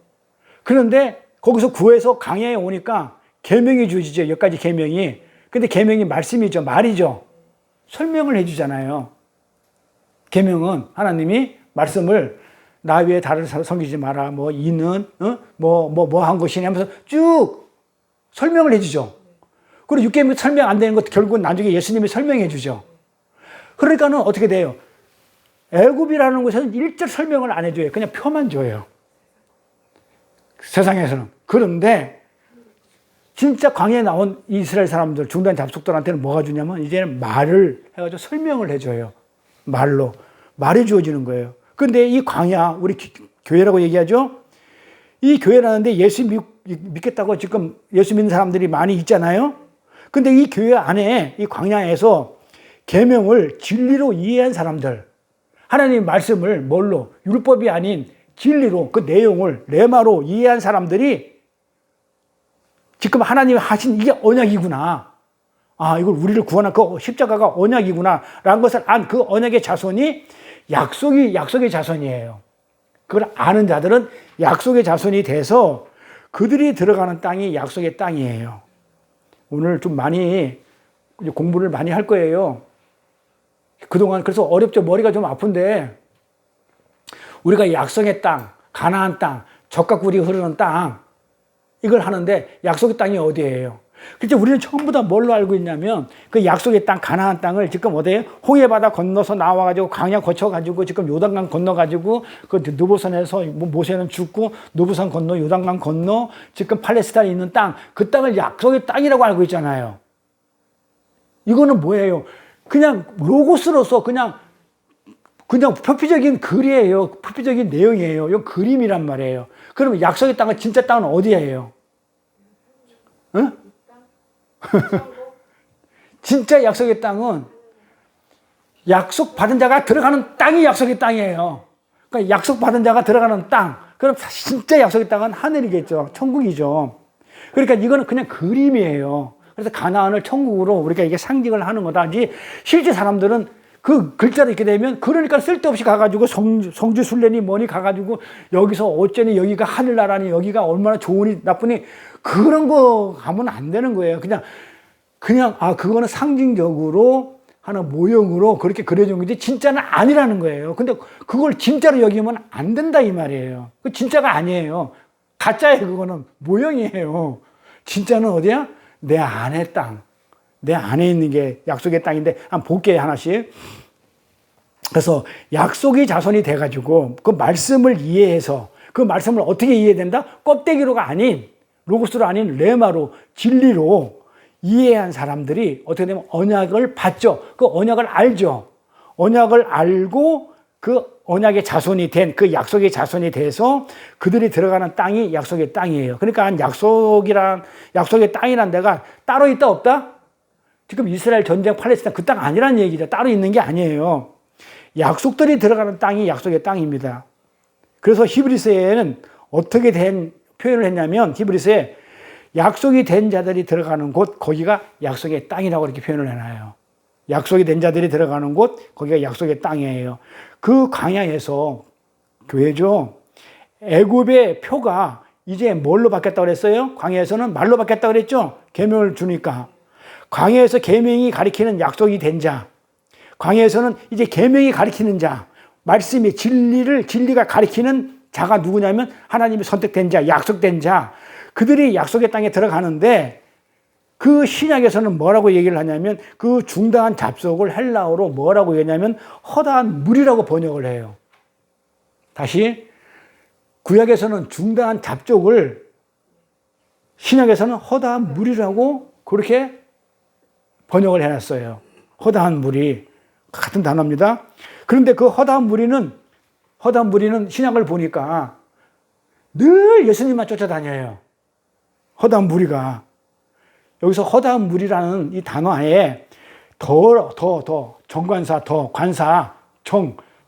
S1: 그런데 거기서 구해서 광야에 오니까 계명이 주어지죠. 10가지 계명이. 근데 계명이 말씀이죠. 말이죠. 설명을 해주잖아요. 계명은 하나님이 말씀을 나 외에 다른 사람 섬기지 마라. 뭐 이는 뭐 한 것이냐 하면서 쭉 설명을 해주죠. 그리고 6계명 설명 안 되는 것 결국은 나중에 예수님이 설명해 주죠. 그러니까는 어떻게 돼요? 애굽이라는 곳에서는 일절 설명을 안 해줘요. 그냥 표만 줘요. 세상에서는. 그런데 진짜 광야에 나온 이스라엘 사람들, 중단 잡속들한테는 뭐가 주냐면 이제는 말을 해가지고 설명을 해줘요. 말로. 말이 주어지는 거예요. 근데 이 광야, 우리 교회라고 얘기하죠? 이 교회라는데 예수 믿겠다고 지금 예수 믿는 사람들이 많이 있잖아요? 근데 이 교회 안에, 이 광야에서 계명을 진리로 이해한 사람들, 하나님의 말씀을 뭘로? 율법이 아닌 진리로 그 내용을 레마로 이해한 사람들이 지금 하나님이 하신 이게 언약이구나. 아, 이걸 우리를 구원한 그 십자가가 언약이구나 라는 것을 안 그 언약의 자손이 약속의 자손이에요. 그걸 아는 자들은 약속의 자손이 돼서 그들이 들어가는 땅이 약속의 땅이에요. 오늘 좀 많이 공부를 많이 할 거예요. 그동안 그래서 어렵죠. 머리가 좀 아픈데 우리가 약속의 땅, 가나안 땅, 젖과 꿀이 흐르는 땅 이걸 하는데 약속의 땅이 어디예요? 그래서 우리는 전부 다 뭘로 알고 있냐면 그 약속의 땅 가나안 땅을 지금 어디에 홍해 바다 건너서 나와가지고 광야 거쳐가지고 지금 요단강 건너가지고 그 느보산에서 모세는 죽고 느보산 건너 요단강 건너 지금 팔레스타인에 있는 땅 그 땅을 약속의 땅이라고 알고 있잖아요. 이거는 뭐예요? 그냥 로고스로서 그냥 표피적인 글이에요. 표피적인 내용이에요. 이건 그림이란 말이에요. 그러면 약속의 땅은 진짜 땅은 어디예요? 응? 진짜 약속의 땅은 약속 받은 자가 들어가는 땅이 약속의 땅이에요. 그러니까 약속 받은 자가 들어가는 땅. 그럼 진짜 약속의 땅은 하늘이겠죠. 천국이죠. 그러니까 이거는 그냥 그림이에요. 그래서 가나안을 천국으로 우리가 이게 상징을 하는 거다지 실제 사람들은 그 글자를 읽게 되면 그러니까 쓸데없이 가가지고 성주 순례니 뭐니 가가지고 여기서 어쩌니 여기가 하늘나라니 여기가 얼마나 좋으니 나쁘니 그런 거 가면 안 되는 거예요. 그냥 그거는 상징적으로 하는 모형으로 그렇게 그려준 거지 진짜는 아니라는 거예요. 근데 그걸 진짜로 여기면 안 된다 이 말이에요. 그 진짜가 아니에요. 가짜예요. 그거는 모형이에요. 진짜는 어디야? 내 안의 땅. 내 안에 있는 게 약속의 땅인데 한번 볼게요. 하나씩. 그래서 약속의 자손이 돼가지고 그 말씀을 이해해서 그 말씀을 어떻게 이해된다? 껍데기로가 아닌 로고스로 아닌 레마로 진리로 이해한 사람들이 어떻게 되면 언약을 받죠. 그 언약을 알죠. 언약을 알고 그 언약의 자손이 된 그 약속의 자손이 돼서 그들이 들어가는 땅이 약속의 땅이에요. 그러니까 약속의 땅이란 데가 따로 있다 없다? 지금 이스라엘 전쟁 팔레스타인 그 땅 아니란 얘기죠. 따로 있는 게 아니에요. 약속들이 들어가는 땅이 약속의 땅입니다. 그래서 히브리서에는 어떻게 된 표현을 했냐면 히브리서에 약속이 된 자들이 들어가는 곳 거기가 약속의 땅이라고 이렇게 표현을 해놔요. 약속이 된 자들이 들어가는 곳 거기가 약속의 땅이에요. 그 광야에서 교회죠. 애굽의 표가 이제 뭘로 바뀌었다고 그랬어요? 광야에서는 말로 바뀌었다고 그랬죠? 계명을 주니까. 광야에서 계명이 가리키는 약속이 된 자. 광야에서는 이제 계명이 가리키는 자. 말씀이 진리가 가리키는 자가 누구냐면 하나님이 선택된 자, 약속된 자. 그들이 약속의 땅에 들어가는데 그 신약에서는 뭐라고 얘기를 하냐면 그 중다한 잡속을 헬라어로 뭐라고 얘기하냐면 허다한 물이라고 번역을 해요. 다시 구약에서는 중다한 잡족을 신약에서는 허다한 물이라고 그렇게 번역을 해놨어요. 허다한 물이 같은 단어입니다. 그런데 그 허다한 무리는 신약을 보니까 늘 예수님만 쫓아다녀요. 허다한 무리가. 여기서 허다한 무리라는 이 단어에 정관사, 관사,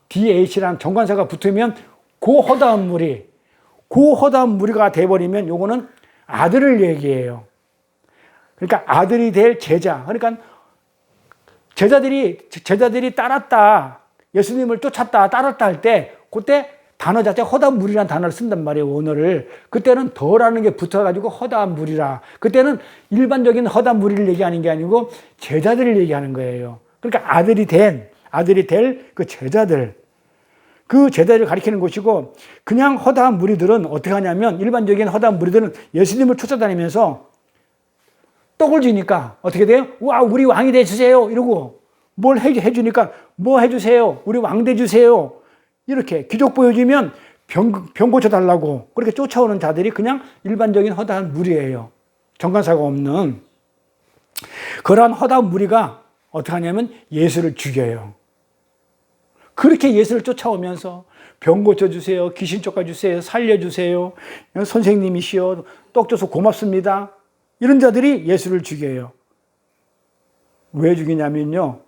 S1: DH라는 정관사가 붙으면 그 허다한 무리가 돼버리면 요거는 아들을 얘기해요. 그러니까 아들이 될 제자. 그러니까 제자들이 따랐다. 예수님을 쫓았다, 따랐다 할 때, 그때 단어 자체 허다한 물이라는 단어를 쓴단 말이에요, 원어를. 그때는 더라는 게 붙어가지고 허다한 물이라. 그때는 일반적인 허다한 물을 얘기하는 게 아니고 제자들을 얘기하는 거예요. 그러니까 아들이 될 그 제자들. 그 제자들을 가리키는 것이고, 그냥 허다한 무리들은 어떻게 하냐면, 일반적인 허다한 무리들은 예수님을 쫓아다니면서 떡을 주니까 어떻게 돼요? 와, 우리 왕이 되주세요. 이러고 뭘 해주니까 뭐 해주세요. 우리 왕 되주세요. 이렇게 기적 보여주면 병 고쳐달라고 그렇게 쫓아오는 자들이 그냥 일반적인 허다한 무리예요. 정관사가 없는. 그러한 허다한 무리가 어떻게 하냐면 예수를 죽여요. 그렇게 예수를 쫓아오면서 병 고쳐주세요. 귀신 쫓아주세요. 살려주세요. 선생님이시여. 떡 줘서 고맙습니다. 이런 자들이 예수를 죽여요. 왜 죽이냐면요.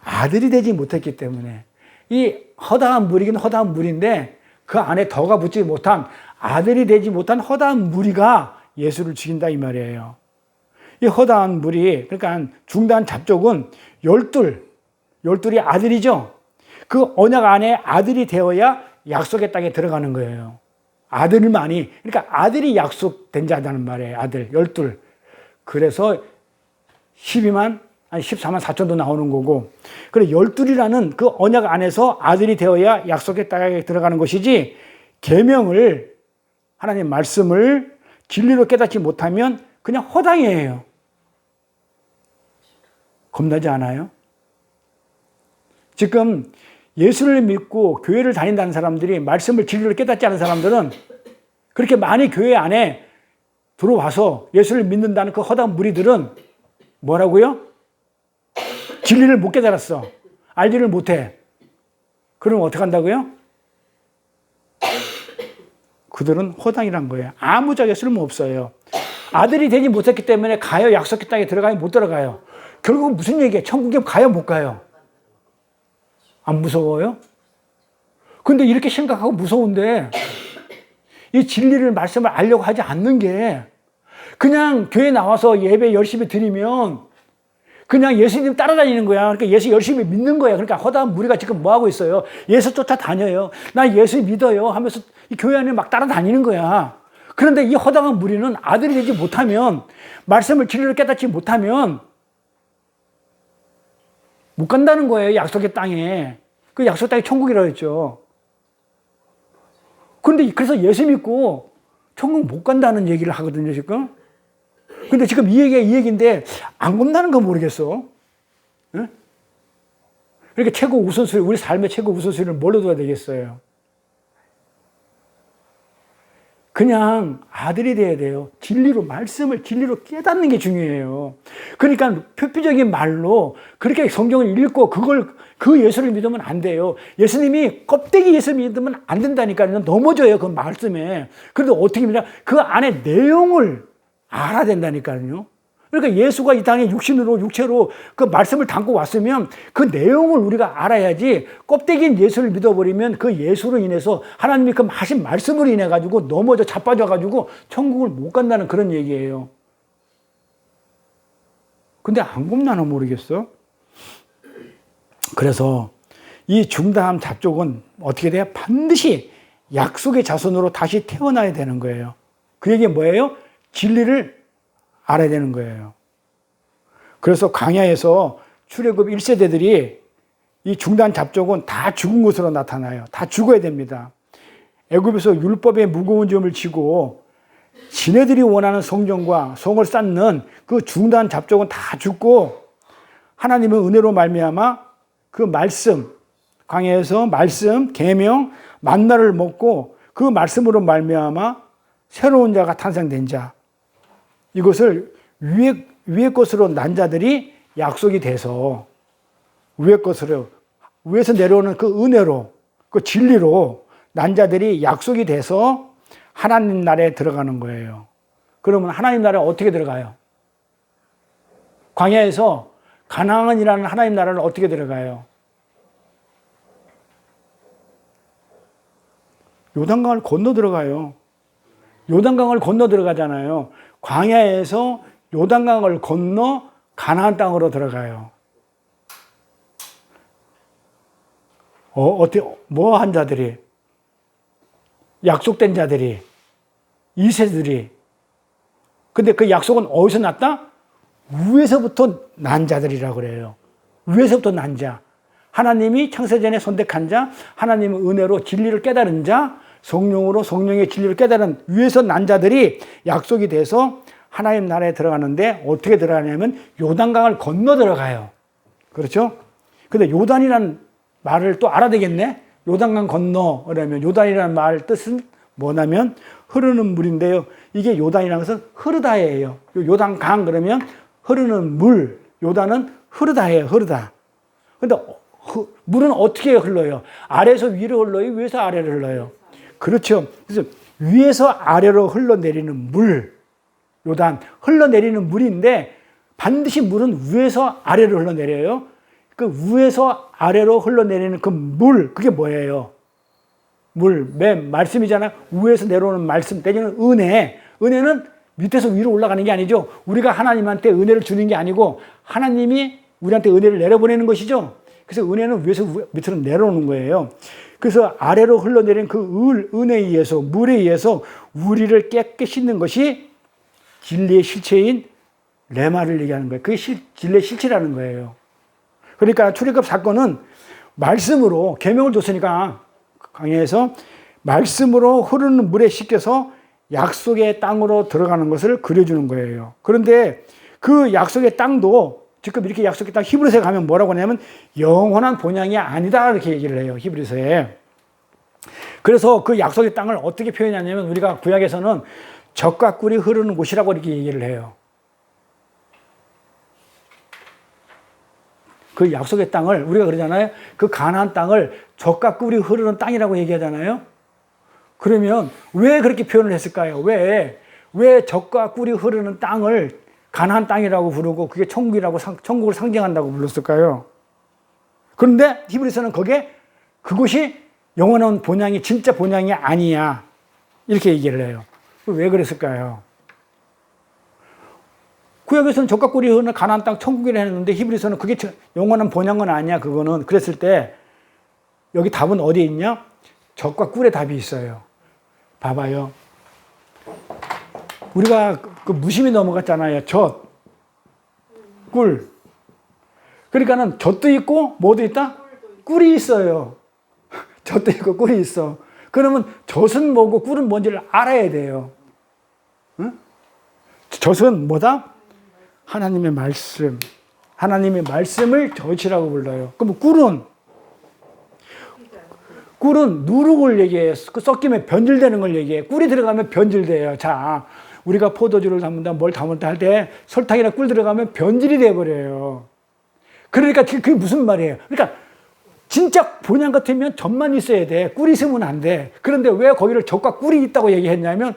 S1: 아들이 되지 못했기 때문에. 이 허다한 무리긴 허다한 무리인데 그 안에 덕가 붙지 못한 아들이 되지 못한 허다한 무리가 예수를 죽인다 이 말이에요. 이 허다한 물이, 그러니까 중단 잡족은 열둘이 아들이죠. 그 언약 안에 아들이 되어야 약속의 땅에 들어가는 거예요. 아들만이, 그러니까 아들이 약속된 자라는 말이에요. 아들, 12. 그래서 12만, 아니 14만 4천도 나오는 거고. 그래, 12이라는 그 언약 안에서 아들이 되어야 약속의 땅에 들어가는 것이지, 계명을, 하나님 말씀을 진리로 깨닫지 못하면 그냥 허당이에요. 겁나지 않아요? 지금 예수를 믿고 교회를 다닌다는 사람들이, 말씀을 진리로 깨닫지 않은 사람들은 그렇게 많이 교회 안에 들어와서 예수를 믿는다는 그 허당 무리들은 뭐라고요? 진리를 못 깨달았어. 알지를 못해. 그럼 어떻게 한다고요? 그들은 허당이란 거예요. 아무짝에 쓸모없어요. 아들이 되지 못했기 때문에 가요, 약속의 땅에 들어가요, 못 들어가요. 결국 무슨 얘기예요? 천국에 가요, 못 가요? 안 무서워요? 근데 이렇게 심각하고 무서운데 이 진리를 말씀을 알려고 하지 않는 게, 그냥 교회 나와서 예배 열심히 드리면 그냥 예수님 따라다니는 거야. 그러니까 예수 열심히 믿는 거야. 그러니까 허다한 무리가 지금 뭐 하고 있어요? 예수 쫓아다녀요. 나 예수 믿어요 하면서 이 교회 안에 막 따라다니는 거야. 그런데 이 허다한 무리는 아들이 되지 못하면, 말씀을 진리로 깨닫지 못하면 못 간다는 거예요. 약속의 땅에. 그 약속의 땅이 천국이라고 했죠. 그런데 그래서 예수 믿고 천국 못 간다는 얘기를 하거든요, 지금. 근데 지금 이 얘기가 이 얘기인데 안 겁나는 거 모르겠어. 네? 그러니까 최고 우선순위, 우리 삶의 최고 우선순위를 뭘로 둬야 되겠어요? 그냥 아들이 돼야 돼요. 진리로, 말씀을 진리로 깨닫는 게 중요해요. 그러니까 표피적인 말로 그렇게 성경을 읽고 그 예수를 믿으면 안 돼요. 예수님이 껍데기 예수 믿으면 안 된다니까요. 넘어져요, 그 말씀에. 그래도 어떻게 믿냐? 그 안에 내용을 알아야 된다니까요. 그러니까 예수가 이 땅에 육체로 그 말씀을 담고 왔으면 그 내용을 우리가 알아야지, 껍데기인 예수를 믿어버리면 그 예수로 인해서 하나님이 그 하신 말씀으로 인해 가지고 넘어져 자빠져 가지고 천국을 못 간다는 그런 얘기예요. 근데 안 겁나나 모르겠어. 그래서 이 중다함 잡족은 어떻게 돼요? 반드시 약속의 자손으로 다시 태어나야 되는 거예요. 그 얘기가 뭐예요? 진리를 알아야 되는 거예요. 그래서 광야에서 출애굽 1세대들이 이 중단 잡족은 다 죽은 것으로 나타나요. 다 죽어야 됩니다. 애굽에서 율법의 무거운 점을 지고 지네들이 원하는 성전과 성을 쌓는 그 중단 잡족은 다 죽고, 하나님은 은혜로 말미암아 그 말씀, 광야에서 말씀, 계명, 만나를 먹고 그 말씀으로 말미암아 새로운 자가 탄생된 자, 이것을 위의 것으로 난 자들이 약속이 돼서, 위의 것으로, 위에서 내려오는 그 은혜로, 그 진리로 난 자들이 약속이 돼서 하나님 나라에 들어가는 거예요. 그러면 하나님 나라에 어떻게 들어가요? 광야에서 가나안이라는 하나님 나라를 어떻게 들어가요? 요단강을 건너 들어가요. 요단강을 건너 들어가잖아요. 광야에서 요단강을 건너 가나안 땅으로 들어가요. 어떻게, 뭐 한 자들이? 약속된 자들이, 2세들이. 근데 그 약속은 어디서 났다? 위에서부터 난 자들이라고 그래요. 위에서부터 난 자. 하나님이 창세전에 선택한 자, 하나님의 은혜로 진리를 깨달은 자, 성령으로 성령의 진리를 깨달은 위에서 난 자들이 약속이 돼서 하나님 나라에 들어가는데, 어떻게 들어가냐면 요단강을 건너 들어가요. 그렇죠? 근데 요단이라는 말을 또 알아야 되겠네? 요단강 건너, 그러면 요단이라는 말 뜻은 뭐냐면 흐르는 물인데요. 이게 요단이라는 것은 흐르다예요. 요단강 그러면 흐르는 물, 요단은 흐르다예요. 흐르다. 근데 물은 어떻게 흘러요? 아래에서 위로 흘러요? 위에서 아래로 흘러요? 그렇죠. 그래서 위에서 아래로 흘러내리는 물, 요단, 흘러내리는 물인데 반드시 물은 위에서 아래로 흘러내려요. 그 위에서 아래로 흘러내리는 그 물, 그게 뭐예요? 물, 말씀이잖아요. 위에서 내려오는 말씀, 내지는 은혜. 은혜는 밑에서 위로 올라가는 게 아니죠. 우리가 하나님한테 은혜를 주는 게 아니고 하나님이 우리한테 은혜를 내려보내는 것이죠. 그래서 은혜는 위에서 밑으로 내려오는 거예요. 그래서 아래로 흘러내린 그 은혜에 의해서, 물에 의해서 우리를 깨끗이 씻는 것이 진리의 실체인 레마를 얘기하는 거예요. 그게 진리의 실체라는 거예요. 그러니까 출애굽 사건은 말씀으로 계명을 줬으니까 강해에서 말씀으로 흐르는 물에 씻겨서 약속의 땅으로 들어가는 것을 그려주는 거예요. 그런데 그 약속의 땅도 지금 이렇게 약속의 땅 히브리서에 가면 뭐라고 하냐면 영원한 본향이 아니다 이렇게 얘기를 해요. 히브리서에. 그래서 그 약속의 땅을 어떻게 표현하냐면 우리가 구약에서는 젖과 꿀이 흐르는 곳이라고 이렇게 얘기를 해요. 그 약속의 땅을 우리가 그러잖아요. 그 가나안 땅을 젖과 꿀이 흐르는 땅이라고 얘기하잖아요. 그러면 왜 그렇게 표현을 했을까요? 왜 젖과 꿀이 흐르는 땅을 가나안 땅이라고 부르고 그게 천국을 상징한다고 불렀을까요? 그런데 히브리서는 그곳이 영원한 본향이 진짜 본향이 아니야 이렇게 얘기를 해요. 왜 그랬을까요? 구약에서는 젖과 꿀이 흐르는 가나안 땅 천국이라 했는데 히브리서는 그게 영원한 본향은 아니야. 그거는 그랬을 때 여기 답은 어디에 있냐? 젖과 꿀에 답이 있어요. 봐봐요. 우리가 그 무심히 넘어갔잖아요. 젖, 꿀. 그러니까는 젖도 있고 뭐도 있다? 꿀이 있어요. 젖도 있고 꿀이 있어. 그러면 젖은 뭐고 꿀은 뭔지를 알아야 돼요. 응? 젖은 뭐다? 하나님의 말씀. 하나님의 말씀을 젖이라고 불러요. 그럼 꿀은 누룩을 얘기해요. 섞이면 변질되는 걸 얘기해요. 꿀이 들어가면 변질돼요. 자, 우리가 포도주를 담는다, 뭘 담는다 할 때 설탕이나 꿀 들어가면 변질이 돼버려요. 그러니까 그게 무슨 말이에요? 그러니까 진짜 본향 같으면 젖만 있어야 돼. 꿀이 있으면 안 돼. 그런데 왜 거기를 젖과 꿀이 있다고 얘기했냐면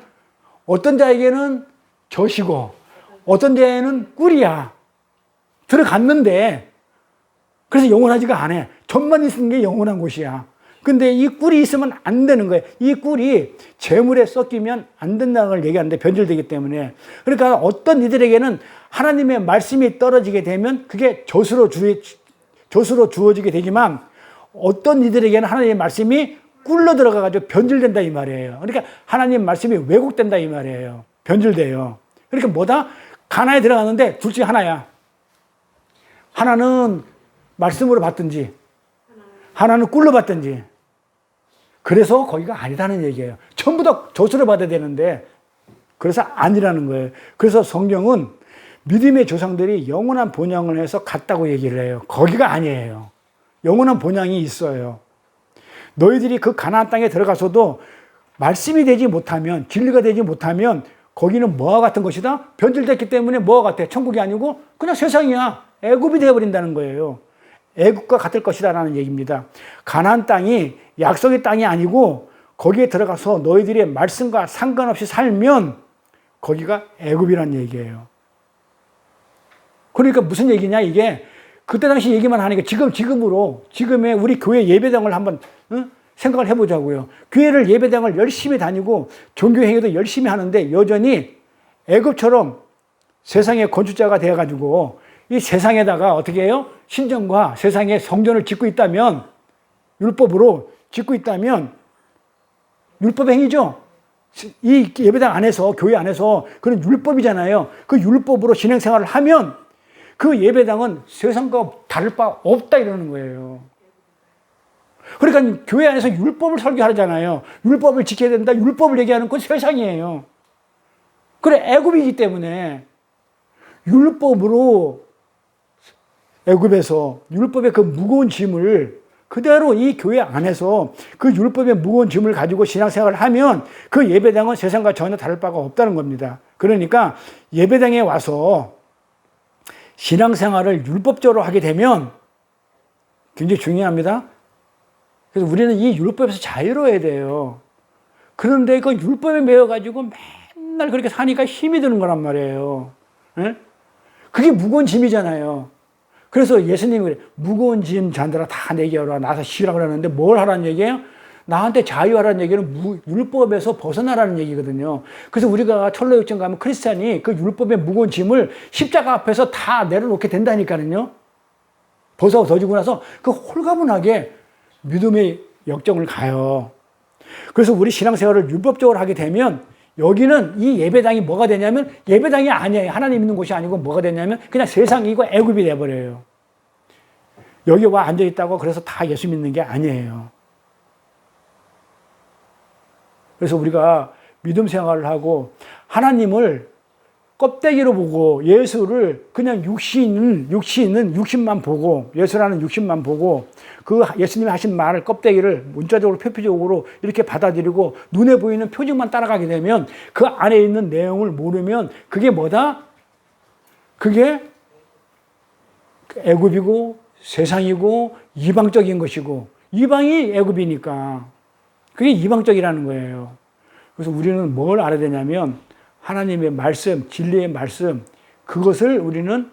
S1: 어떤 자에게는 젖이고 어떤 자에는 꿀이야. 들어갔는데 그래서 영원하지가 않아. 젖만 있는 게 영원한 곳이야. 근데 이 꿀이 있으면 안 되는 거예요. 이 꿀이 재물에 섞이면 안 된다는 걸 얘기하는데 변질되기 때문에. 그러니까 어떤 이들에게는 하나님의 말씀이 떨어지게 되면 그게 젖으로 주어지게 되지만 어떤 이들에게는 하나님의 말씀이 꿀로 들어가가지고 변질된다 이 말이에요. 그러니까 하나님의 말씀이 왜곡된다 이 말이에요. 변질돼요. 그러니까 뭐다? 가나에 들어갔는데 둘 중에 하나야. 하나는 말씀으로 받든지 하나는 꿀로 받든지. 그래서 거기가 아니라는 얘기예요. 전부 다 젖으로 받아야 되는데 그래서 아니라는 거예요. 그래서 성경은 믿음의 조상들이 영원한 본향을 해서 갔다고 얘기를 해요. 거기가 아니에요. 영원한 본향이 있어요. 너희들이 그 가나안 땅에 들어가서도 말씀이 되지 못하면, 진리가 되지 못하면 거기는 뭐와 같은 것이다? 변질됐기 때문에 뭐와 같아? 천국이 아니고 그냥 세상이야. 애굽이 되어버린다는 거예요. 애국과 같을 것이다라는 얘기입니다. 가나안 땅이 약속의 땅이 아니고 거기에 들어가서 너희들의 말씀과 상관없이 살면 거기가 애굽이라는 얘기예요. 그러니까 무슨 얘기냐 이게 그때 당시 얘기만 하니까 지금의 우리 교회 예배당을 한번 생각을 해보자고요. 교회를 예배당을 열심히 다니고 종교행위도 열심히 하는데 여전히 애굽처럼 세상의 건축자가 되어가지고 이 세상에다가 어떻게 해요? 신전과 세상의 성전을 짓고 있다면 율법으로 짓고 있다면 율법 행위죠. 이 예배당 안에서 교회 안에서 그런 율법이잖아요. 그 율법으로 신앙 생활을 하면 그 예배당은 세상과 다를 바 없다 이러는 거예요. 그러니까 교회 안에서 율법을 설교하잖아요. 율법을 지켜야 된다. 율법을 얘기하는 건 세상이에요. 그래 애굽이기 때문에 율법으로 애굽에서 율법의 그 무거운 짐을 그대로 이 교회 안에서 그 율법의 무거운 짐을 가지고 신앙생활을 하면 그 예배당은 세상과 전혀 다를 바가 없다는 겁니다. 그러니까 예배당에 와서 신앙생활을 율법적으로 하게 되면 굉장히 중요합니다. 그래서 우리는 이 율법에서 자유로워야 돼요. 그런데 그 율법에 매여가지고 맨날 그렇게 사니까 힘이 드는 거란 말이에요. 네? 그게 무거운 짐이잖아요. 그래서 예수님이 그래, 무거운 짐 잔들아 다 내게 오라 나서 쉬라 그러는데 뭘 하라는 얘기예요? 나한테 자유하라는 얘기는 율법에서 벗어나라는 얘기거든요. 그래서 우리가 철로역정 가면 크리스찬이 그 율법의 무거운 짐을 십자가 앞에서 다 내려놓게 된다니까요. 벗어지고 나서 그 홀가분하게 믿음의 역정을 가요. 그래서 우리 신앙생활을 율법적으로 하게 되면 여기는 이 예배당이 뭐가 되냐면 예배당이 아니에요. 하나님 있는 곳이 아니고 뭐가 되냐면 그냥 세상이고 애굽이 돼버려요. 여기 와 앉아있다고 그래서 다 예수 믿는 게 아니에요. 그래서 우리가 믿음 생활을 하고 하나님을 껍데기로 보고 예수를 그냥 육신만 보고 예수라는 육신만 보고 그 예수님이 하신 말을 껍데기를 문자적으로 표피적으로 이렇게 받아들이고 눈에 보이는 표징만 따라가게 되면 그 안에 있는 내용을 모르면 그게 뭐다? 그게 애굽이고 세상이고 이방적인 것이고 이방이 애굽이니까 그게 이방적이라는 거예요. 그래서 우리는 뭘 알아야 되냐면 하나님의 말씀, 진리의 말씀 그것을 우리는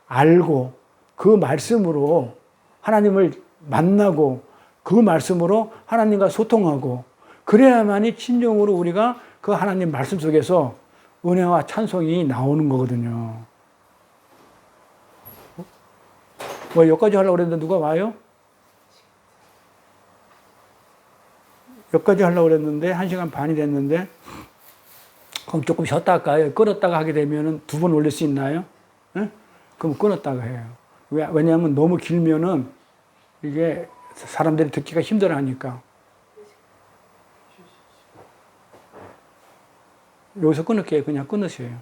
S1: 알고 그 말씀으로 하나님을 만나고 그 말씀으로 하나님과 소통하고 그래야만이 진정으로 우리가 그 하나님 말씀 속에서 은혜와 찬송이 나오는 거거든요. 뭐 여기까지 하려고 그랬는데 누가 와요? 여기까지 하려고 그랬는데 1시간 반이 됐는데 그럼 조금 쉬었다가 끊었다가 하게 되면 2번 올릴 수 있나요? 네? 그럼 끊었다가 해요. 왜냐하면 너무 길면은 이게 사람들이 듣기가 힘들어 하니까. 여기서 끊을게요. 그냥 끊으세요.